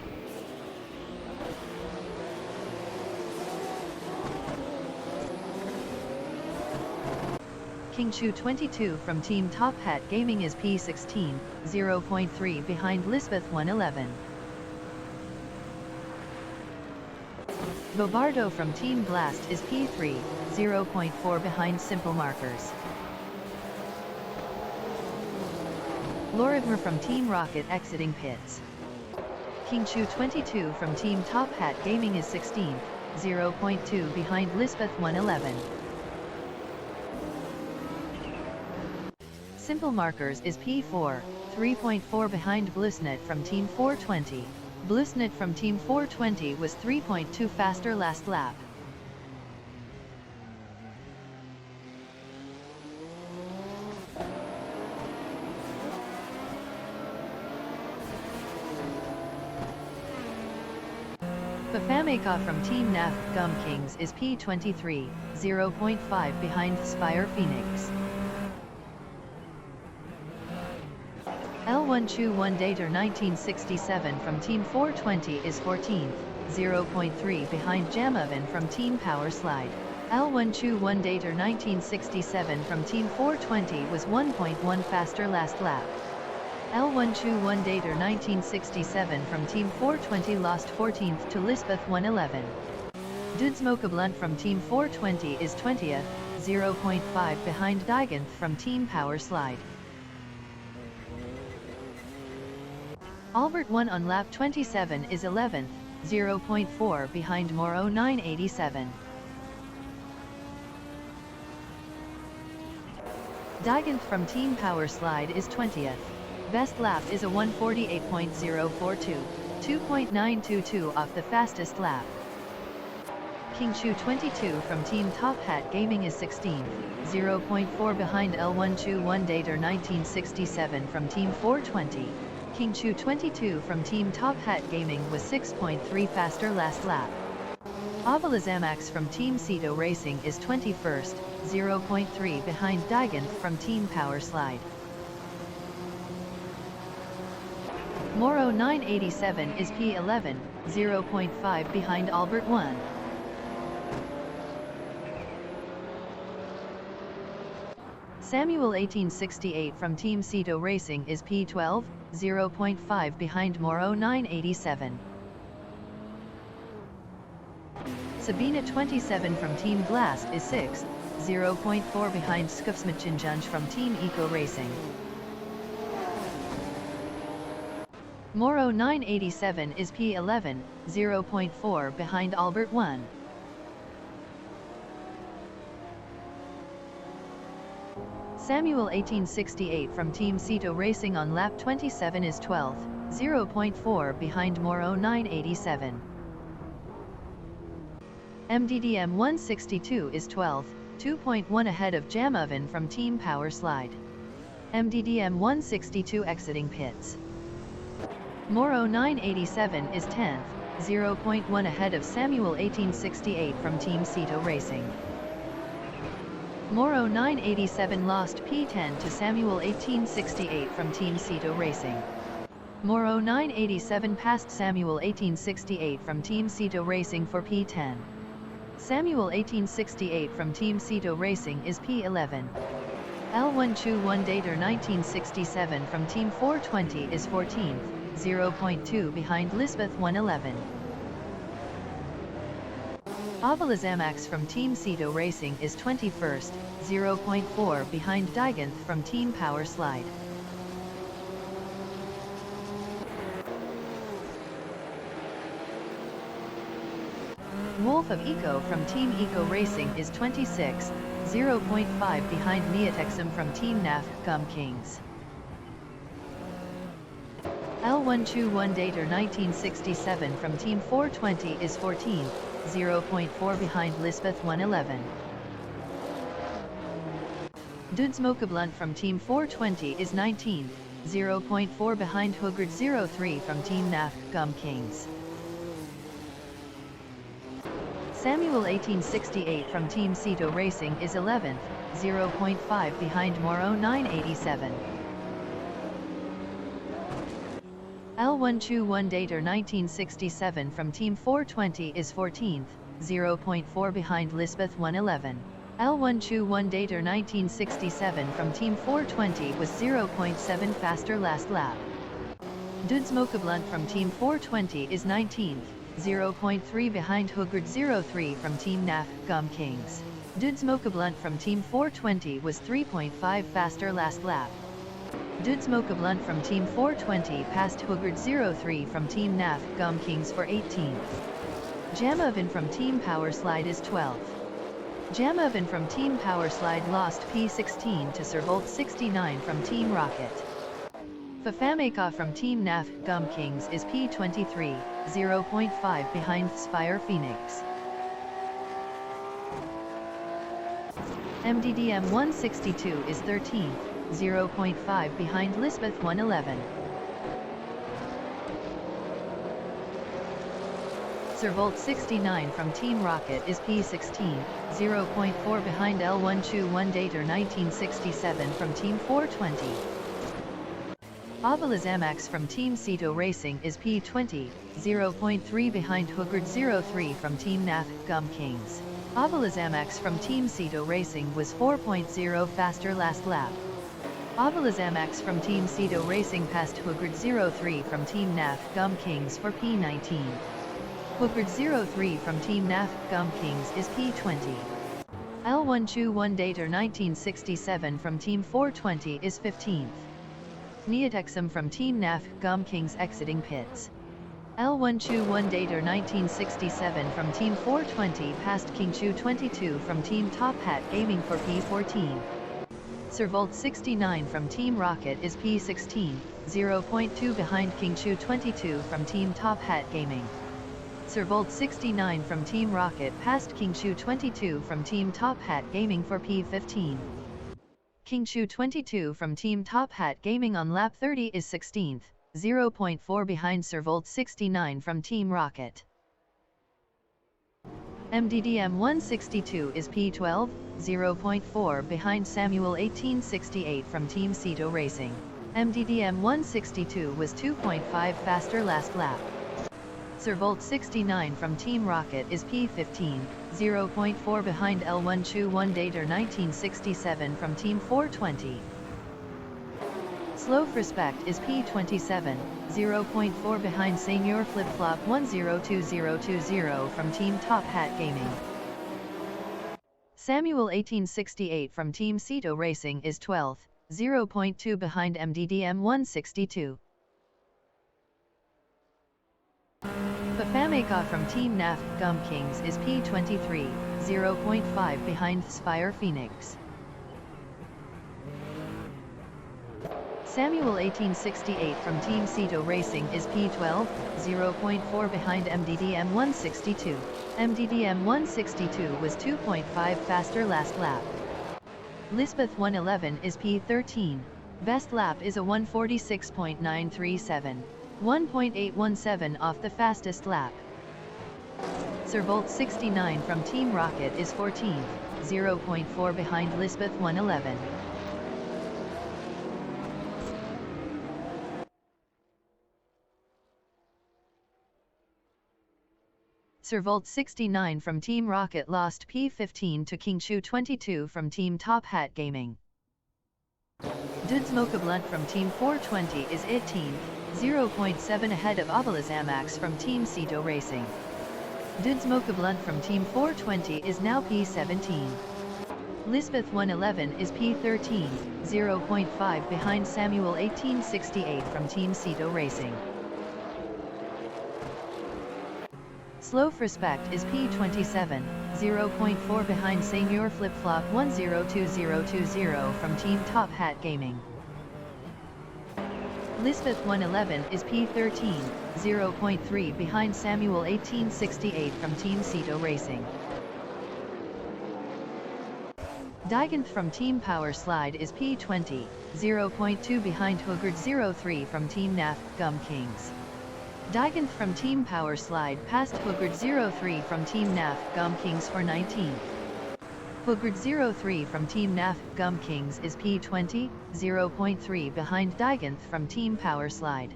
Kingshu 22 from Team Top Hat Gaming is P16, 0.3 behind Lisbeth 111. Bobardo from Team Blast is P3, 0.4 behind Simple Markers. Loribmer from Team Rocket exiting pits. Kingshu 22 from Team Top Hat Gaming is 16th, 0.2 behind Lisbeth 111. Simple Markers is P4, 3.4 behind Blusnet from Team 420. Blusnet from Team 420 was 3.2 faster last lap. Bafameka from Team NAF Gum Kings is P23, 0.5 behind Spire Phoenix. L1 Chu 1 Dater 1967 from Team 420 is 14th, 0.3 behind Jamovan from Team Power Slide. L1 Chu 1 Dater 1967 from Team 420 was 1.1 faster last lap. L1 Chu 1 Dater 1967 from Team 420 lost 14th to Lisbeth 111. Dudsmoke Blunt from Team 420 is 20th, 0.5 behind Diganth from Team Power Slide. Albert 1 on lap 27 is 11th, 0.4 behind Moro 987. Diganth from Team Power Slide is 20th. Best lap is a 148.042, 2.922 off the fastest lap. Kingshu 22 from Team Top Hat Gaming is 16th, 0.4 behind L1 Chu 1 Dater 1967 from Team 420. Kingshu 22 from Team Top Hat Gaming was 6.3 faster last lap. Avalazamax from Team Aceto Racing is 21st, 0.3 behind Diganth from Team Power Slide. Moro 987 is P11, 0.5 behind Albert 1. Samuel 1868 from Team Aceto Racing is P12, 0.5 behind Moro 987. Sabina 27 from Team Blast is 6th, 0.4 behind Skufsmachinjunj from Team Eco Racing. Moro 987 is P11, 0.4 behind Albert 1. Samuel 1868 from Team Aceto Racing on lap 27 is 12th, 0.4 behind Moro 987. MDDM 162 is 12th, 2.1 ahead of Jamovan from Team Power Slide. MDDM 162 exiting pits. Moro 987 is 10th, 0.1 ahead of Samuel 1868 from Team Cito Racing. Moro 987 lost P10 to Samuel 1868 from Team Cito Racing. Moro 987 passed Samuel 1868 from Team Cito Racing for P10. Samuel 1868 from Team Cito Racing is P11. L1 Chu 1 Dater 1967 from Team 420 is 14th, 0.2 behind Lisbeth 111. Avalazamax from Team Cito Racing is 21st, 0.4 behind Diganth from Team Power Slide. Wolf of Eco from Team Eco Racing is 26, 0.5 behind Neotexum from Team NAF Gum Kings. L1 Chu 1 Dater 1967 from Team 420 is 14th, 0.4 behind Lisbeth 111. Dudes Mokablunt from Team 420 is 19th, 0.4 behind Hugard 03 from Team NAF Gum Kings. Samuel 1868 from Team Cito Racing is 11th, 0.5 behind Moro 987. L1 Chu 1 Dater 1967 from Team 420 is 14th, 0.4 behind Lisbeth 111. L1 Chu 1 Dater 1967 from Team 420 was 0.7 faster last lap. Dudes Mokablunt from Team 420 is 19th, 0.3 behind Hugard 03 from Team NAF Gum Kings. Dudes Mokablunt from Team 420 was 3.5 faster last lap. Dudes Mokablunt from Team 420 passed Hugard 03 from Team NAF Gum Kings for 18th. Jamovin from Team Power Slide is 12th. Jamovin from Team Power Slide lost P16 to Servolt 69 from Team Rocket. Fafameka from Team NAF Gum Kings is P23, 0.5 behind Spire Phoenix. MDDM 162 is 13th, 0.5 behind Lisbeth 111. Servolt 69 from Team Rocket is P16, 0.4 behind L1 Chu 1 Dater 1967 from Team 420. Avalazamax from Team Cito Racing is P20, 0.3 behind Hugard 03 from Team NAF Gum Kings. Avalazamax from Team Cito Racing was 4.0 faster last lap. Avalazamax from Team Cito Racing passed Hugard 03 from Team NAF Gum Kings for P19. Hugard 03 from Team NAF Gum Kings is P20. L1 Chu 1 Dater 1967 from Team 420 is 15th. Neotexum from Team NAF Gum Kings exiting pits. L1 Chu 1 Dater 1967 from Team 420 passed King Chu 22 from Team Top Hat aiming for P14. Servolt 69 from Team Rocket is P16, 0.2 behind King Chu 22 from Team Top Hat Gaming. Servolt 69 from Team Rocket passed King Chu 22 from Team Top Hat Gaming for P15. King Chu 22 from Team Top Hat Gaming on lap 30 is 16th, 0.4 behind Servolt 69 from Team Rocket. MDDM 162 is P12, 0.4 behind Samuel 1868 from Team Cito Racing. MDDM 162 was 2.5 faster last lap. Servolt 69 from Team Rocket is P15, 0.4 behind L1 Chu 1 Dater 1967 from Team 420. Slow Respect is P27, 0.4 behind Senior Flip Flop 102020 from Team Top Hat Gaming. Samuel 1868 from Team Cito Racing is 12th, 0.2 behind MDDM 162. Fafameka from Team NAF Gum Kings is P23, 0.5 behind Spire Phoenix. Samuel 1868 from Team Cito Racing is P12, 0.4 behind MDDM 162. MDDM 162 was 2.5 faster last lap. Lisbeth 111 is P13. Best lap is a 146.937. 1.817 off the fastest lap. Servolt 69 from Team Rocket is 14th, 0.4 behind Lisbeth 111. Servolt 69 from Team Rocket lost P15 to Kingshu 22 from Team Top Hat Gaming. Dudes Mokablunt from Team 420 is 18th, 0.7 ahead of Abalazamax from Team Cedo Racing. Dudes Mokablunt from Team 420 is now P17. Lisbeth 111 is P13, 0.5 behind Samuel 1868 from Team Cedo Racing. Slow Respect is P27, 0.4 behind Senior Flip Flop 102020 from Team Top Hat Gaming. Lisbeth 111 is P13, 0.3 behind Samuel 1868 from Team Cedo Racing. Diganth from Team Power Slide is P20, 0.2 behind Hoogard 03 from Team NAF Gum Kings. Diganth from Team Power Slide passed Hoogard 03 from Team NAF Gum Kings for 19th. Hoogard 03 from Team NAF Gum Kings is P20, 0.3 behind Diganth from Team Power Slide.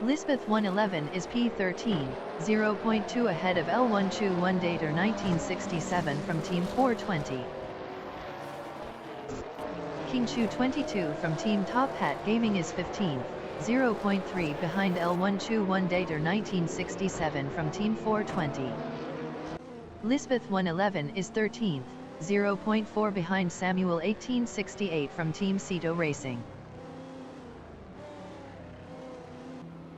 Lisbeth 111 is P13, 0.2 ahead of L1 Chu 1 Dater 1967 from Team 420. Kingshu 22 from Team Top Hat Gaming is 15th, 0.3 behind L1 Chu 1 Dater 1967 from Team 420. Lisbeth 111 is 13th, 0.4 behind Samuel 1868 from Team Cedo Racing.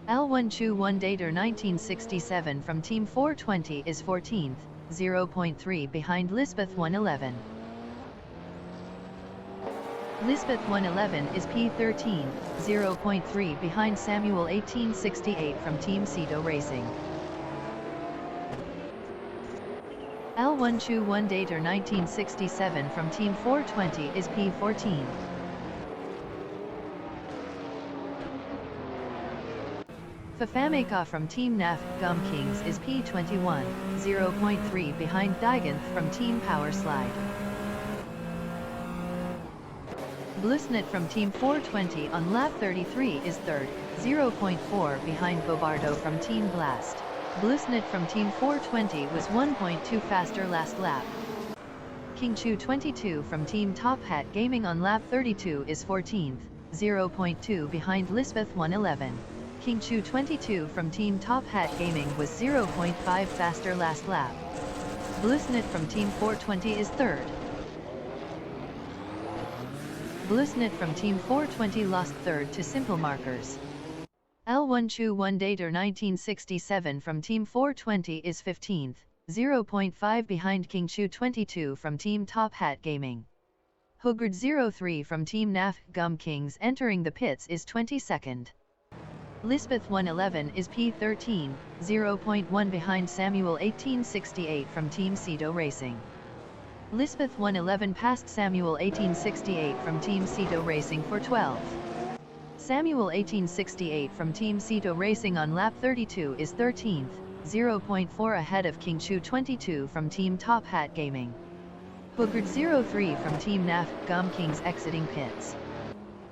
L1 Chu 1 Dater 1967 from Team 420 is 14th, 0.3 behind Lisbeth 111. Lisbeth 111 is P13, 0.3 behind Samuel 1868 from Team Cedo Racing. L1 Chu 1 Dater 1967 from Team 420 is P14. Fafameka from Team NAF Gum Kings is P21, 0.3 behind Diganth from Team Power Slide. Blusnit from Team 420 on lap 33 is 3rd, 0.4 behind Bobardo from Team Blast. Blusnit from Team 420 was 1.2 faster last lap. Kingshu 22 from Team Top Hat Gaming on lap 32 is 14th, 0.2 behind Lisbeth 111. Kingshu 22 from Team Top Hat Gaming was 0.5 faster last lap. Blusnit from Team 420 is 3rd. Blusnit from Team 420 lost 3rd to simple markers. L1 Chu 1 Dater 1967 from Team 420 is 15th, 0.5 behind Kingshu 22 from Team Top Hat Gaming. Hoogard 03 from Team NAF Gum Kings entering the pits is 22nd. Lisbeth 111 is P13, 0.1 behind Samuel 1868 from Team Cedo Racing. Lisbeth 111 passed Samuel 1868 from Team Cedo Racing for 12th. Samuel 1868 from Team Cedo Racing on lap 32 is 13th, 0.4 ahead of Kingshu 22 from Team Top Hat Gaming. Hoogard 03 from Team NAF Gum Kings exiting pits.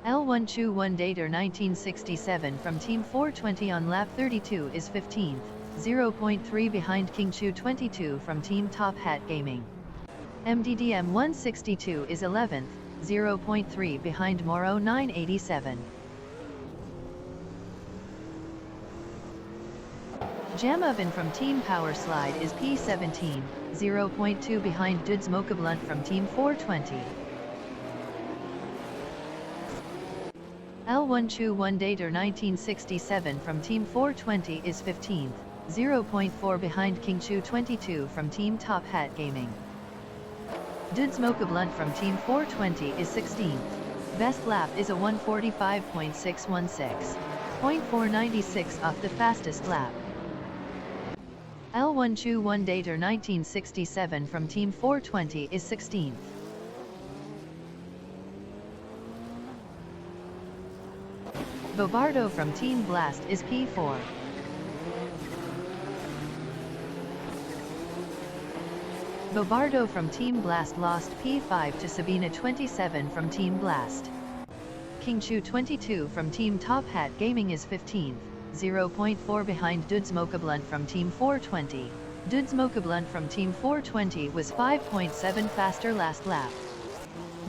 L1 Chu 1 Dater 1967 from Team 420 on lap 32 is 15th, 0.3 behind Kingshu 22 from Team Top Hat Gaming. MDDM 162 is 11th, 0.3 behind Moro 987. Jamovin from Team Power Slide is P17, 0.2 behind Dudes Mokablunt from Team 420. L1 Chu 1 Dater 1967 from Team 420 is 15th, 0.4 behind Kingshu 22 from Team Top Hat Gaming. Dudes Mokablunt from Team 420 is 16th. Best lap is a 145.616. 0.496 off the fastest lap. L1 Chu 1 Dater 1967 from Team 420 is 16th. Bobardo from Team Blast is P4. Bobardo from Team Blast lost P5 to Sabina 27 from Team Blast. Kingchu 22 from Team Top Hat Gaming is 15th, 0.4 behind Dudes Mocha from Team 420. Dudes Mocha from Team 420 was 5.7 faster last lap.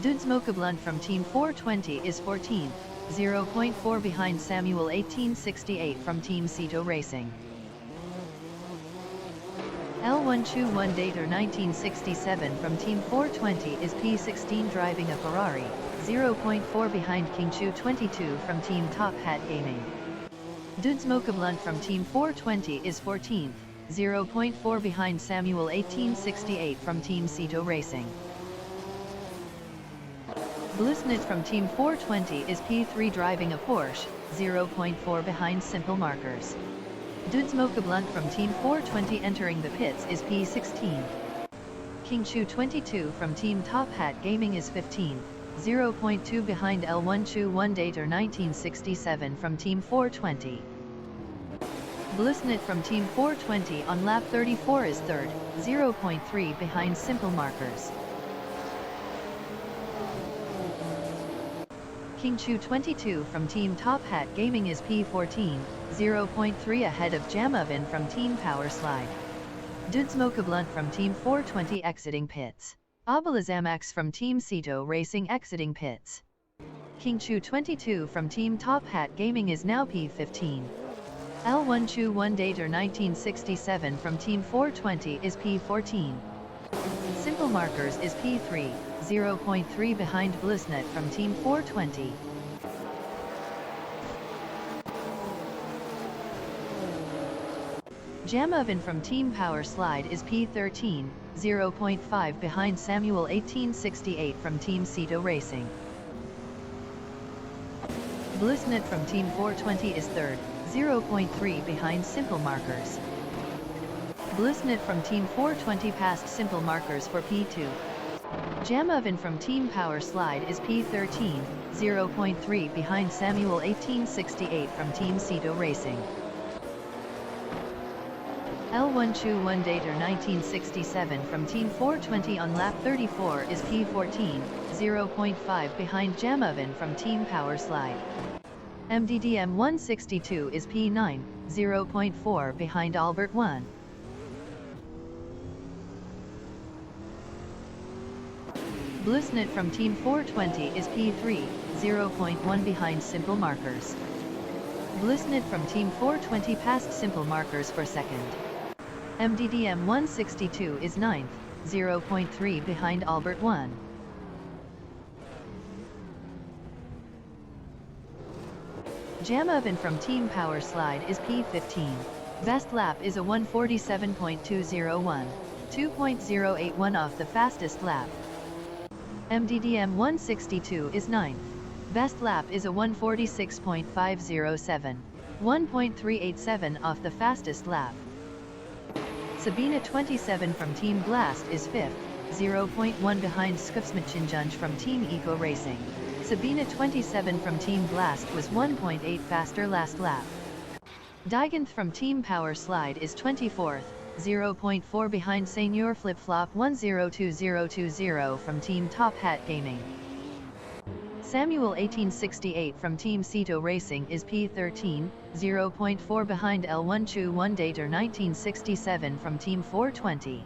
Dudes Mocha from Team 420 is 14th, 0.4 behind Samuel 1868 from Team Cito Racing. L1 Chu 1 Dater 1967 from Team 420 is P16 driving a Ferrari, 0.4 behind King Chu 22 from Team Top Hat Gaming. Dudes Mocha from Team 420 is 14th, 0.4 behind Samuel 1868 from Team Cito Racing. Blusnit from Team 420 is P3 driving a Porsche, 0.4 behind Simple Markers. Dudes Mocha from Team 420 entering the pits is P16. King Chu 22 from Team Top Hat Gaming is 15th, 0.2 behind L1 Chu 1 Dater 1967 from Team 420. Blusnit from Team 420 on lap 34 is 3rd, 0.3 behind Simple Markers. King Chu 22 from Team Top Hat Gaming is P14, 0.3 ahead of Jamovin from Team Power Slide. Dudes Mocha from Team 420 exiting pits. Abalazamax from Team Cito Racing exiting pits. King Chu 22 from Team Top Hat Gaming is now P15. L1 Chu 1 Dater 1967 from Team 420 is P14. Simple Markers is P3, 0.3 behind Blusnet from Team 420. Jamovin from Team Power Slide is P13, 0.5 behind Samuel 1868 from Team Cito Racing. Blusnet from Team 420 is 3rd, 0.3 behind Simple Markers. Blusnet from Team 420 passed Simple Markers for P2. Jamovin from Team Power Slide is P13, 0.3 behind Samuel 1868 from Team Cito Racing. L1 Chu 1 Dater 1967 from Team 420 on lap 34 is P14, 0.5 behind Jamovin from Team Power Slide. MDDM 162 is P9, 0.4 behind Albert 1. Blusnet from Team 420 is P3, 0.1 behind Simple Markers. Blusnet from Team 420 passed Simple Markers for 2nd. MDDM 162 is 9th, 0.3 behind Albert 1. Jamovin from Team Power Slide is P15. Best lap is a 147.201, 2.081 off the fastest lap. MDDM 162 is 9th. Best lap is a 146.507, 1.387 off the fastest lap. Sabina 27 from Team Blast is 5th, 0.1 behind Skufsmachinjunj from Team Eco Racing. Sabina 27 from Team Blast was 1.8 faster last lap. Diganth from Team Power Slide is 24th, 0.4 behind Senior Flip Flop 102020 from Team Top Hat Gaming. Samuel 1868 from Team Cito Racing is P13, 0.4 behind L1 Chu 1 Dater 1967 from Team 420.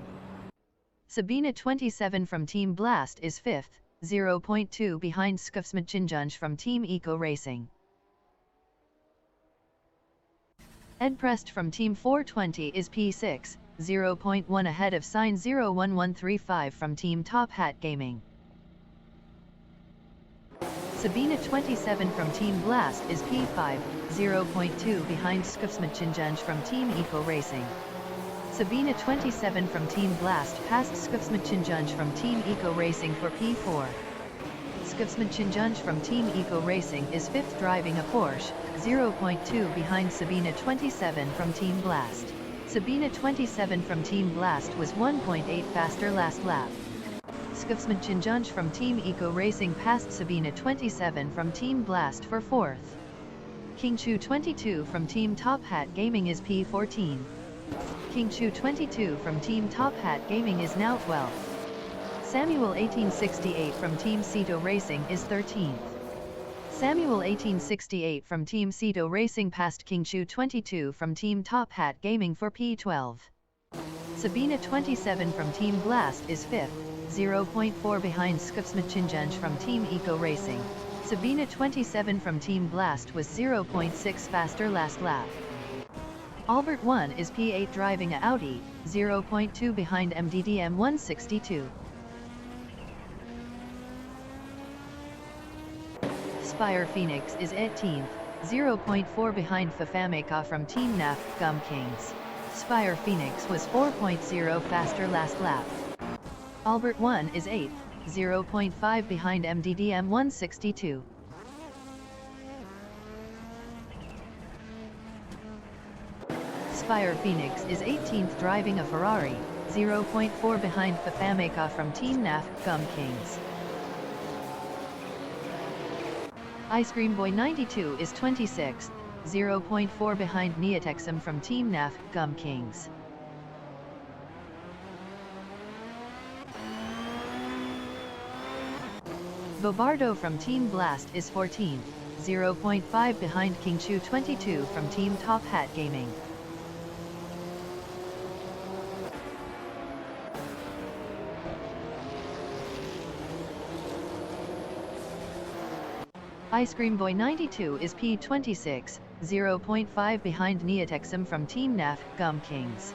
Sabina 27 from Team Blast is 5th, 0.2 behind Skufsmachinjunj from Team Eco Racing. Ed Prest from Team 420 is P6, 0.1 ahead of Sign 01135 from Team Top Hat Gaming. Sabina 27 from Team Blast is P5, 0.2 behind Skufsmachinjunj from Team Eco Racing. Sabina 27 from Team Blast passed Skufsmachinjunj from Team Eco Racing for P4. Skufsmachinjunj from Team Eco Racing is 5th driving a Porsche, 0.2 behind Sabina 27 from Team Blast. Sabina 27 from Team Blast was 1.8 faster last lap. Skufsmachinjunj from Team Eco Racing passed Sabina 27 from Team Blast for 4th. King Chu 22 from Team Top Hat Gaming is P14. King Chu 22 from Team Top Hat Gaming is now 12th. Samuel 1868 from Team Ceto Racing is 13th. Samuel 1868 from Team Ceto Racing passed King Chu 22 from Team Top Hat Gaming for P12. Sabina 27 from Team Blast is 5th, 0.4 behind Skupsmachinjanj from Team Eco Racing. Sabina 27 from Team Blast was 0.6 faster last lap. Albert 1 is P8 driving a Audi, 0.2 behind MDDM 162. Spire Phoenix is 18th, 0.4 behind Fafameka from Team NAF Gum Kings. Spire Phoenix was 4.0 faster last lap. Albert 1 is 8th, 0.5 behind MDDM 162. Spire Phoenix is 18th driving a Ferrari, 0.4 behind Fafameka from Team NAF Gum Kings. Ice Cream Boy 92 is 26th, 0.4 behind Neotexum from Team NAF Gum Kings. Bobardo from Team Blast is 14th, 0.5 behind King Chu 22 from Team Top Hat Gaming. Ice Cream Boy 92 is P26, 0.5 behind Neotexum from Team NAF Gum Kings.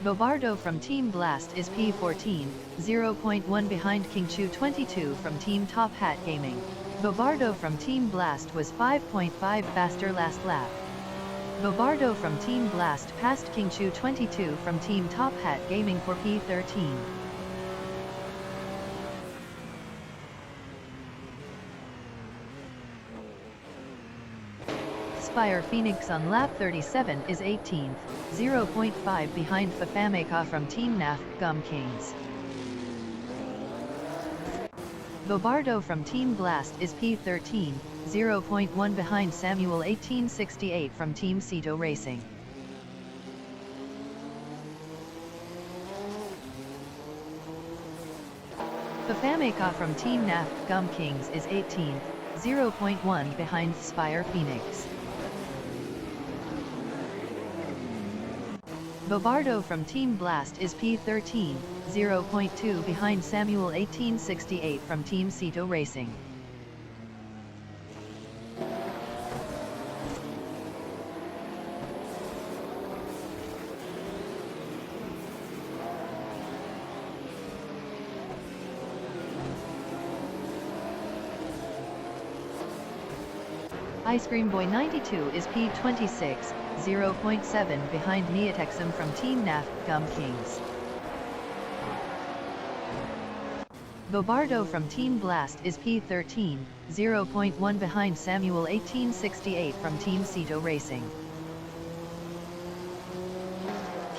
Bobardo from Team Blast is P14, 0.1 behind King Chu 22 from Team Top Hat Gaming. Bobardo from Team Blast was 5.5 faster last lap. Bobardo from Team Blast passed King Chu 22 from Team Top Hat Gaming for P13. Spire Phoenix on lap 37 is 18th, 0.5 behind Fafameka from Team NAF Gum Kings. Bobardo from Team Blast is P13, 0.1 behind Samuel 1868 from Team Ceto Racing. Fafameka from Team NAF Gum Kings is 18th, 0.1 behind Spire Phoenix. Bobardo from Team Blast is P13, 0.2 behind Samuel 1868 from Team Ceto Racing. Ice Cream Boy 92 is P26, 0.7 behind Neotexum from Team NAF Gum Kings. Bobardo from Team Blast is P13, 0.1 behind Samuel 1868 from Team Ceto Racing.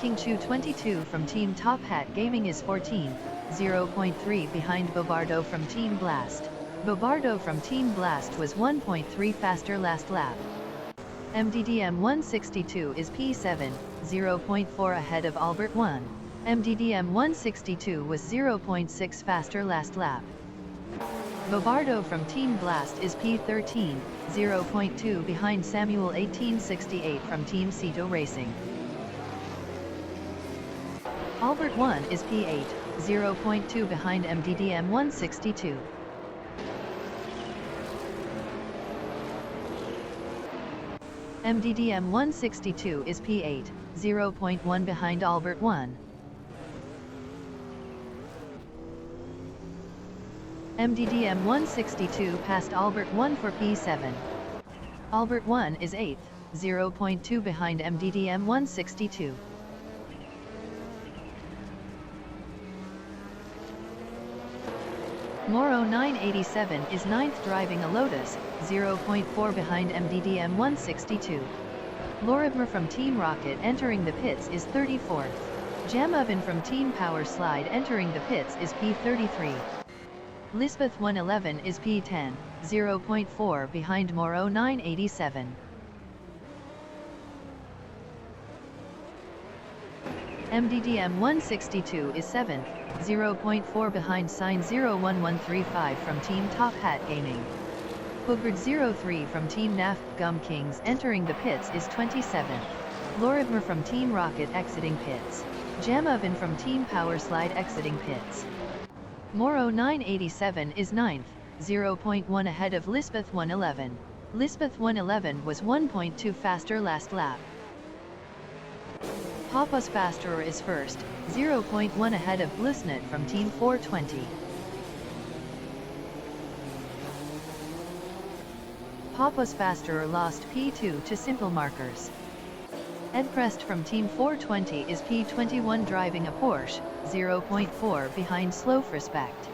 King Chu 22 from Team Top Hat Gaming is 14th, 0.3 behind Bobardo from Team Blast. Bobardo from Team Blast was 1.3 faster last lap. MDDM 162 is P7, 0.4 ahead of Albert 1. MDDM 162 was 0.6 faster last lap. Bobardo from Team Blast is P13, 0.2 behind Samuel 1868 from Team Ceto Racing. Albert 1 is P8, 0.2 behind MDDM 162. MDDM 162 is P8, 0.1 behind Albert 1. MDDM 162 passed Albert 1 for P7. Albert 1 is 8th, 0.2 behind MDDM 162. Moro 987 is 9th driving a Lotus, 0.4 behind MDDM 162. Loribmer from Team Rocket entering the pits is 34th. Jamoven from Team Power Slide entering the pits is P33. Lisbeth 111 is P10, 0.4 behind Moro 987. MDDM 162 is 7th, 0.4 behind Sign 01135 from Team Top Hat Gaming. Cougar 03 from Team NAF Gum Kings entering the pits is 27th. Loridmer from Team Rocket exiting pits. Jamoven from Team Powerslide exiting pits. Moro 987 is 9th, 0.1 ahead of Lisbeth 111. Lisbeth 111 was 1.2 faster last lap. Papas Fasterer is first, 0.1 ahead of Blusnet from Team 420. Papas Fasterer lost P2 to Simple Markers. Ed Prest from Team 420 is P21 driving a Porsche, 0.4 behind Slow Respect.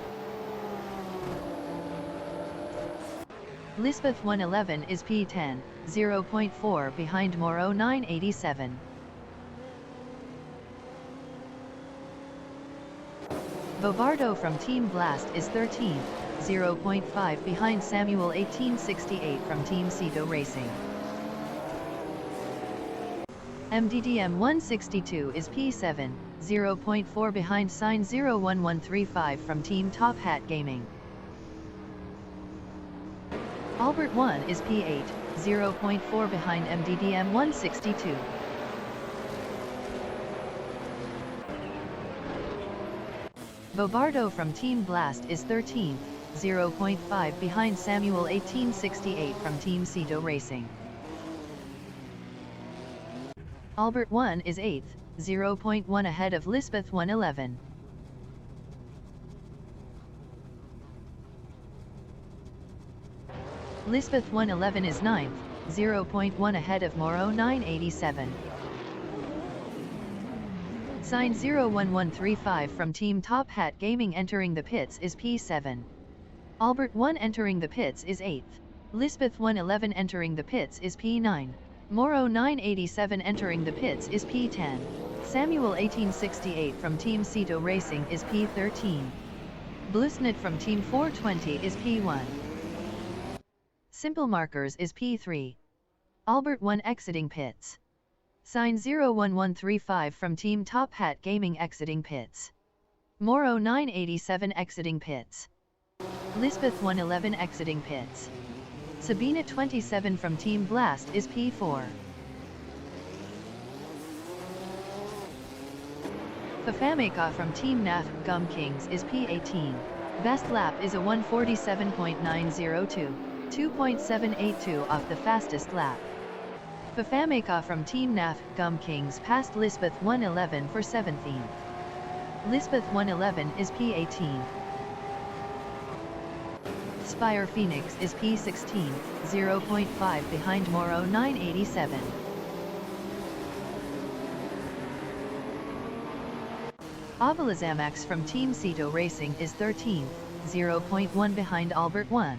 Lisbeth 111 is P10, 0.4 behind Moro 987. Bobardo from Team Blast is 13th, 0.5 behind Samuel 1868 from Team Ceto Racing. MDDM 162 is P7, 0.4 behind Sign 01135 from Team Top Hat Gaming. Albert 1 is P8, 0.4 behind MDDM 162. Bobardo from Team Blast is 13th, 0.5 behind Samuel 1868 from Team Ceto Racing. Albert 1 is 8th, 0.1 ahead of Lisbeth 111. Lisbeth 111 is 9th, 0.1 ahead of Moro 987. Sign 01135 from Team Top Hat Gaming entering the pits is P7. Albert 1 entering the pits is 8th. Lisbeth 111 entering the pits is P9. Moro 987 entering the pits is P10. Samuel 1868 from Team Ceto Racing is P13. Blusnet from Team 420 is P1. Simple Markers is P3. Albert 1 exiting pits. Sign 01135 from Team Top Hat Gaming exiting pits. Moro 987 exiting pits. Lisbeth 111 exiting pits. Sabina 27 from Team Blast is P4. Fafameka from Team NAF Gum Kings is P18. Best lap is a 147.902, 2.782 off the fastest lap. Fafameka from Team NAF Gum Kings passed Lisbeth 111 for 17th. Lisbeth 111 is P18. Spire Phoenix is P16, 0.5 behind Moro 987. Avalazamax from Team Ceto Racing is 13th, 0.1 behind Albert 1.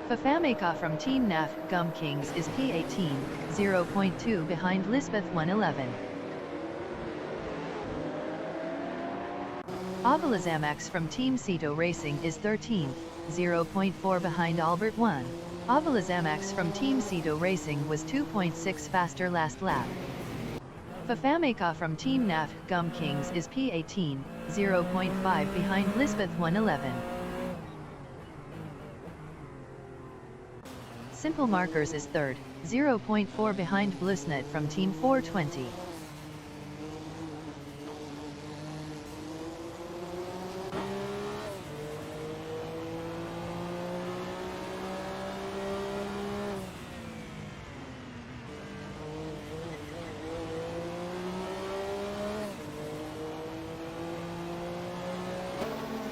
Fafameka from Team NAF Gum Kings is P18, 0.2 behind Lisbeth 111. Avalazamax from Team Ceto Racing is 13th, 0.4 behind Albert 1. Avalazamax from Team Ceto Racing was 2.6 faster last lap. Fafameka from Team NAF Gum Kings is P18, 0.5 behind Lisbeth 111. Simple Markers is 3rd, 0.4 behind Blusnet from Team 420.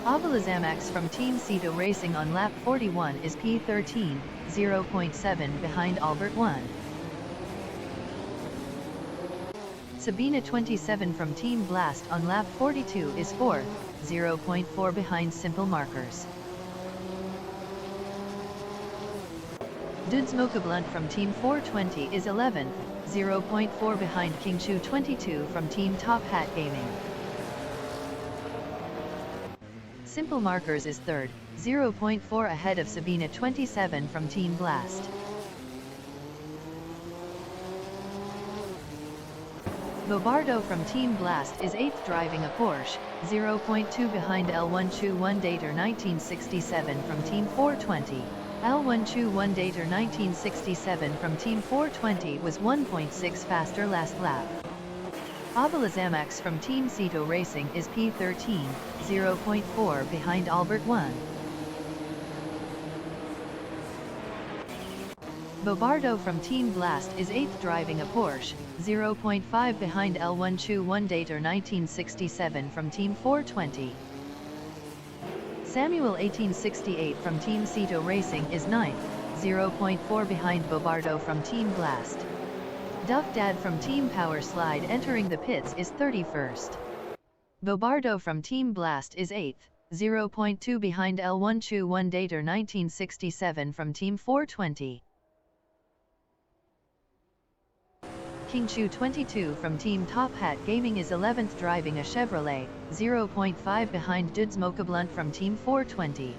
Avalazamax from Team Ceto Racing on lap 41 is P13, 0.7 behind Albert 1. Sabina 27 from Team Blast on lap 42 is 4th, 0.4 behind Simple Markers. Dudes Mokablunt from Team 420 is 11th, 0.4 behind Kingshu 22 from Team Top Hat Gaming. Simple Markers is 3rd, 0.4 ahead of Sabina 27 from Team Blast. Bobardo from Team Blast is 8th driving a Porsche, 0.2 behind L121 Dater 1967 from Team 420. L121 Dater 1967 from Team 420 was 1.6 faster last lap. Abelazamax from Team Cito Racing is P13, 0.4 behind Albert 1. Bobardo from Team Blast is 8th driving a Porsche, 0.5 behind L121 Dater 1967 from Team 420. Samuel 1868 from Team Cito Racing is 9th, 0.4 behind Bobardo from Team Blast. Duff Dad from Team Power Slide entering the pits is 31st. Bobardo from Team Blast is 8th, 0.2 behind L121 Dater 1967 from Team 420. Kingshu 22 from Team Top Hat Gaming is 11th driving a Chevrolet, 0.5 behind Dudes Mokablunt from Team 420.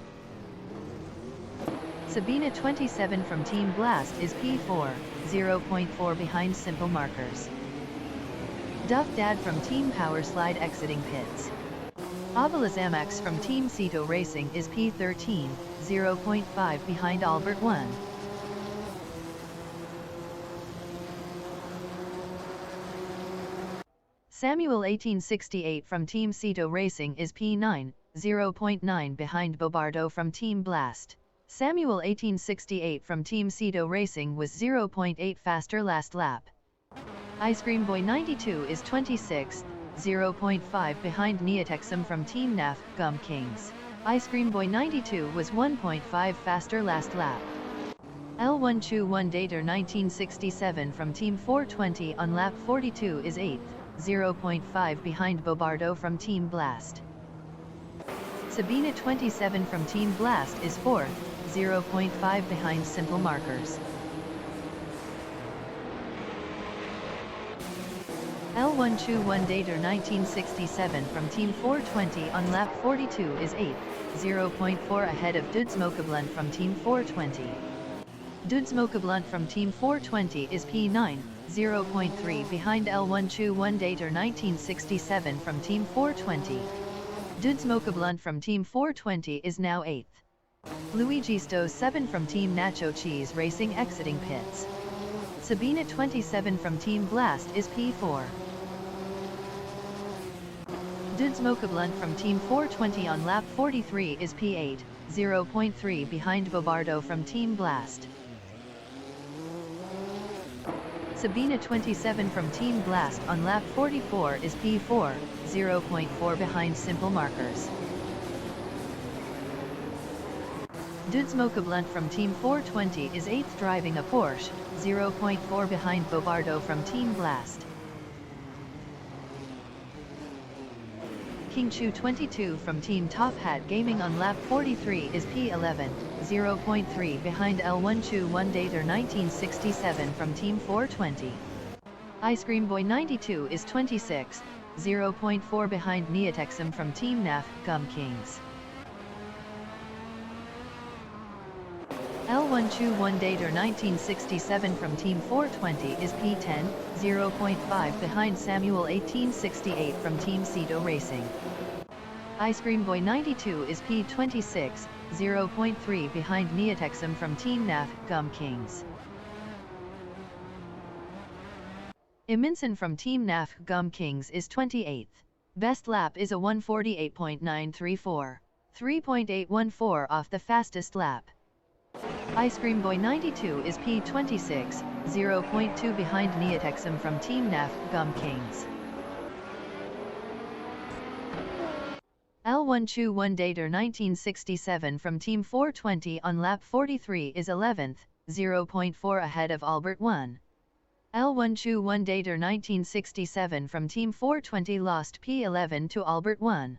Sabina 27 from Team Blast is P4, 0.4 behind Simple Markers. Duff Dad from Team Power Slide exiting pits. Abelazamax from Team Cito Racing is P13, 0.5 behind Albert 1. Samuel 1868 from Team Cito Racing is P9, 0.9 behind Bobardo from Team Blast. Samuel 1868 from Team Cito Racing was 0.8 faster last lap. Ice Cream Boy 92 is 26th, 0.5 behind Neotexum from Team NAF Gum Kings. Ice Cream Boy 92 was 1.5 faster last lap. L121 Dater 1967 from Team 420 on lap 42 is 8th, 0.5 behind Bobardo from Team Blast. Sabina 27 from Team Blast is 4th, 0.5 behind Simple Markers. L121 Dater 1967 from Team 420 on lap 42 is 8th, 0.4 ahead of Dudes Mokablunt from Team 420. Dudes Mokablunt from Team 420 is P9, 0.3 behind L121 Dater 1967 from Team 420. Dudes Mokablunt from Team 420 is now 8th. Luigi Sto 7 from Team Nacho Cheese Racing exiting pits. Sabina 27 from Team Blast is P4. Dudes Mokablunt from Team 420 on lap 43 is P8, 0.3 behind Bobardo from Team Blast. Sabina 27 from Team Blast on lap 44 is P4, 0.4 behind Simple Markers. Dudes Mokablunt from Team 420 is 8th driving a Porsche, 0.4 behind Bobardo from Team Blast. Kingshu 22 from Team Top Hat Gaming on lap 43 is P11, 0.3 behind L121 Dater 1967 from Team 420. Ice Cream Boy 92 is 26th, 0.4 behind Neotexum from Team NAF Gum Kings. L121 Dater 1967 from Team 420 is P10, 0.5 behind Samuel 1868 from Team Cito Racing. Ice Cream Boy 92 is P26, 0.3 behind Neotexum from Team NAF Gum Kings. Iminson from Team NAF Gum Kings is 28th. Best lap is a 148.934, 3.814 off the fastest lap. Ice Cream Boy 92 is P26, 0.2 behind Neotexum from Team NAF Gum Kings. L121 Dater 1967 from Team 420 on lap 43 is 11th, 0.4 ahead of Albert 1. L121 Dater 1967 from Team 420 lost P11 to Albert 1.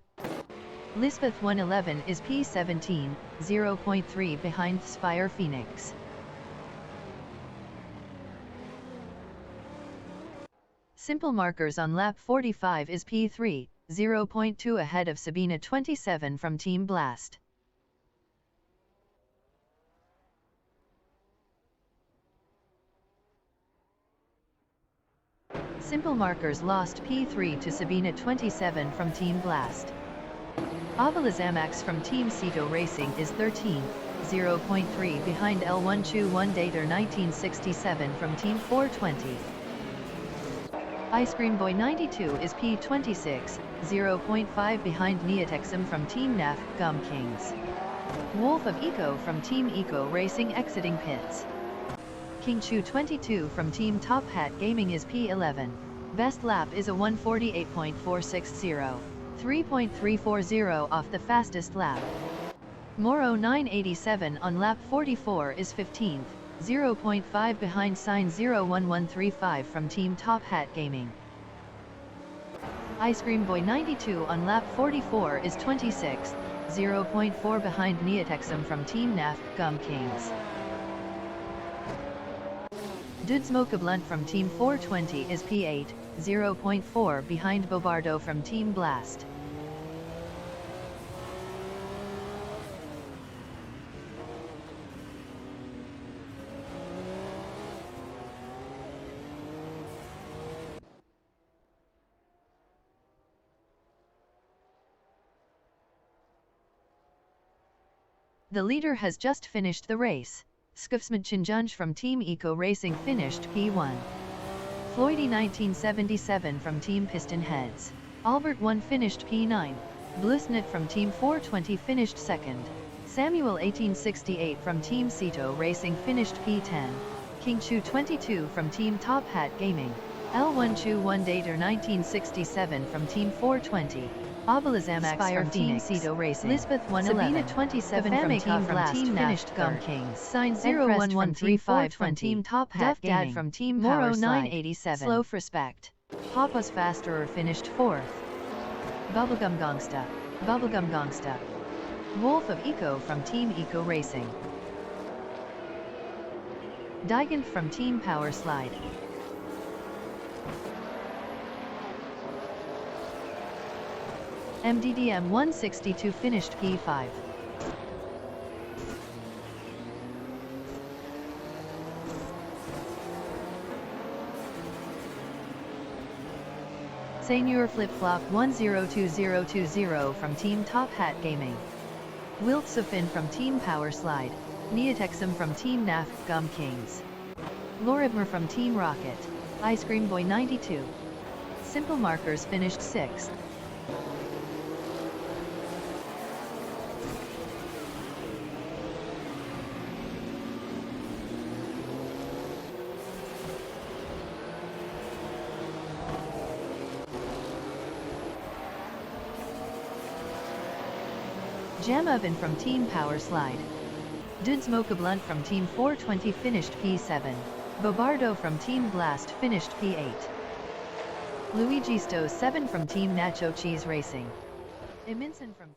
Lisbeth 111 is P17, 0.3 behind Spire Phoenix. Simple Markers on lap 45 is P3, 0.2 ahead of Sabina 27 from Team Blast. Simple Markers lost P3 to Sabina 27 from Team Blast. Avalazamax from Team Ceto Racing is 13th, 0.3 behind L1 Chu 1 Dater 1967 from Team 420. Ice Cream Boy 92 is P26, 0.5 behind Neotexum from Team NAF Gum Kings. Wolf of Eco from Team Eco Racing exiting pits. King Chu 22 from Team Top Hat Gaming is P11. Best lap is a 148.460, 3.340 off the fastest lap. Moro 987 on lap 44 is 15th, 0.5 behind Sign 01135 from Team Top Hat Gaming. Ice Cream Boy 92 on lap 44 is 26th, 0.4 behind Neotexum from Team NAF Gum Kings. Dude Smoke a Blunt from Team 420 is P8, 0.4 behind Bobardo from Team Blast. The leader has just finished the race. Skufsmad Chinjunj from Team Eco Racing finished P1. Floydy 1977 from Team Piston Heads. Albert 1 finished P9. Blusnit from Team 420 finished 2nd. Samuel 1868 from Team Ceto Racing finished P10. King Chu 22 from Team Top Hat Gaming. L1 Chu 1 Dater 1967 from Team 420. Abalazamax from Team Ceto Racing. Lisbeth 111. Sabina 27 from Team Blast finished Gum Kings. Sign 01135 from Team Top Hat Gaming. from Team Moro 987. Slow Respect. Papa's Fasterer finished 4th. Bubblegum Gangsta. Bubblegum Gangsta. Wolf of Eco from Team Eco Racing. Digant from Team Power Slide. MDDM 162 finished P5. Senior Flip Flop 102020 from Team Top Hat Gaming. Wilt Sofin from Team Power Slide. Neotexum from Team NAF Gum Kings. Loribmer from Team Rocket. Ice Cream Boy 92. Simple Markers finished 6th. Jam Oven from Team Power Slide. Dude Smoke a Blunt from Team 420 finished P7. Bobardo from Team Blast finished P8. Luigi Sto 7 from Team Nacho Cheese Racing. Eminson from Team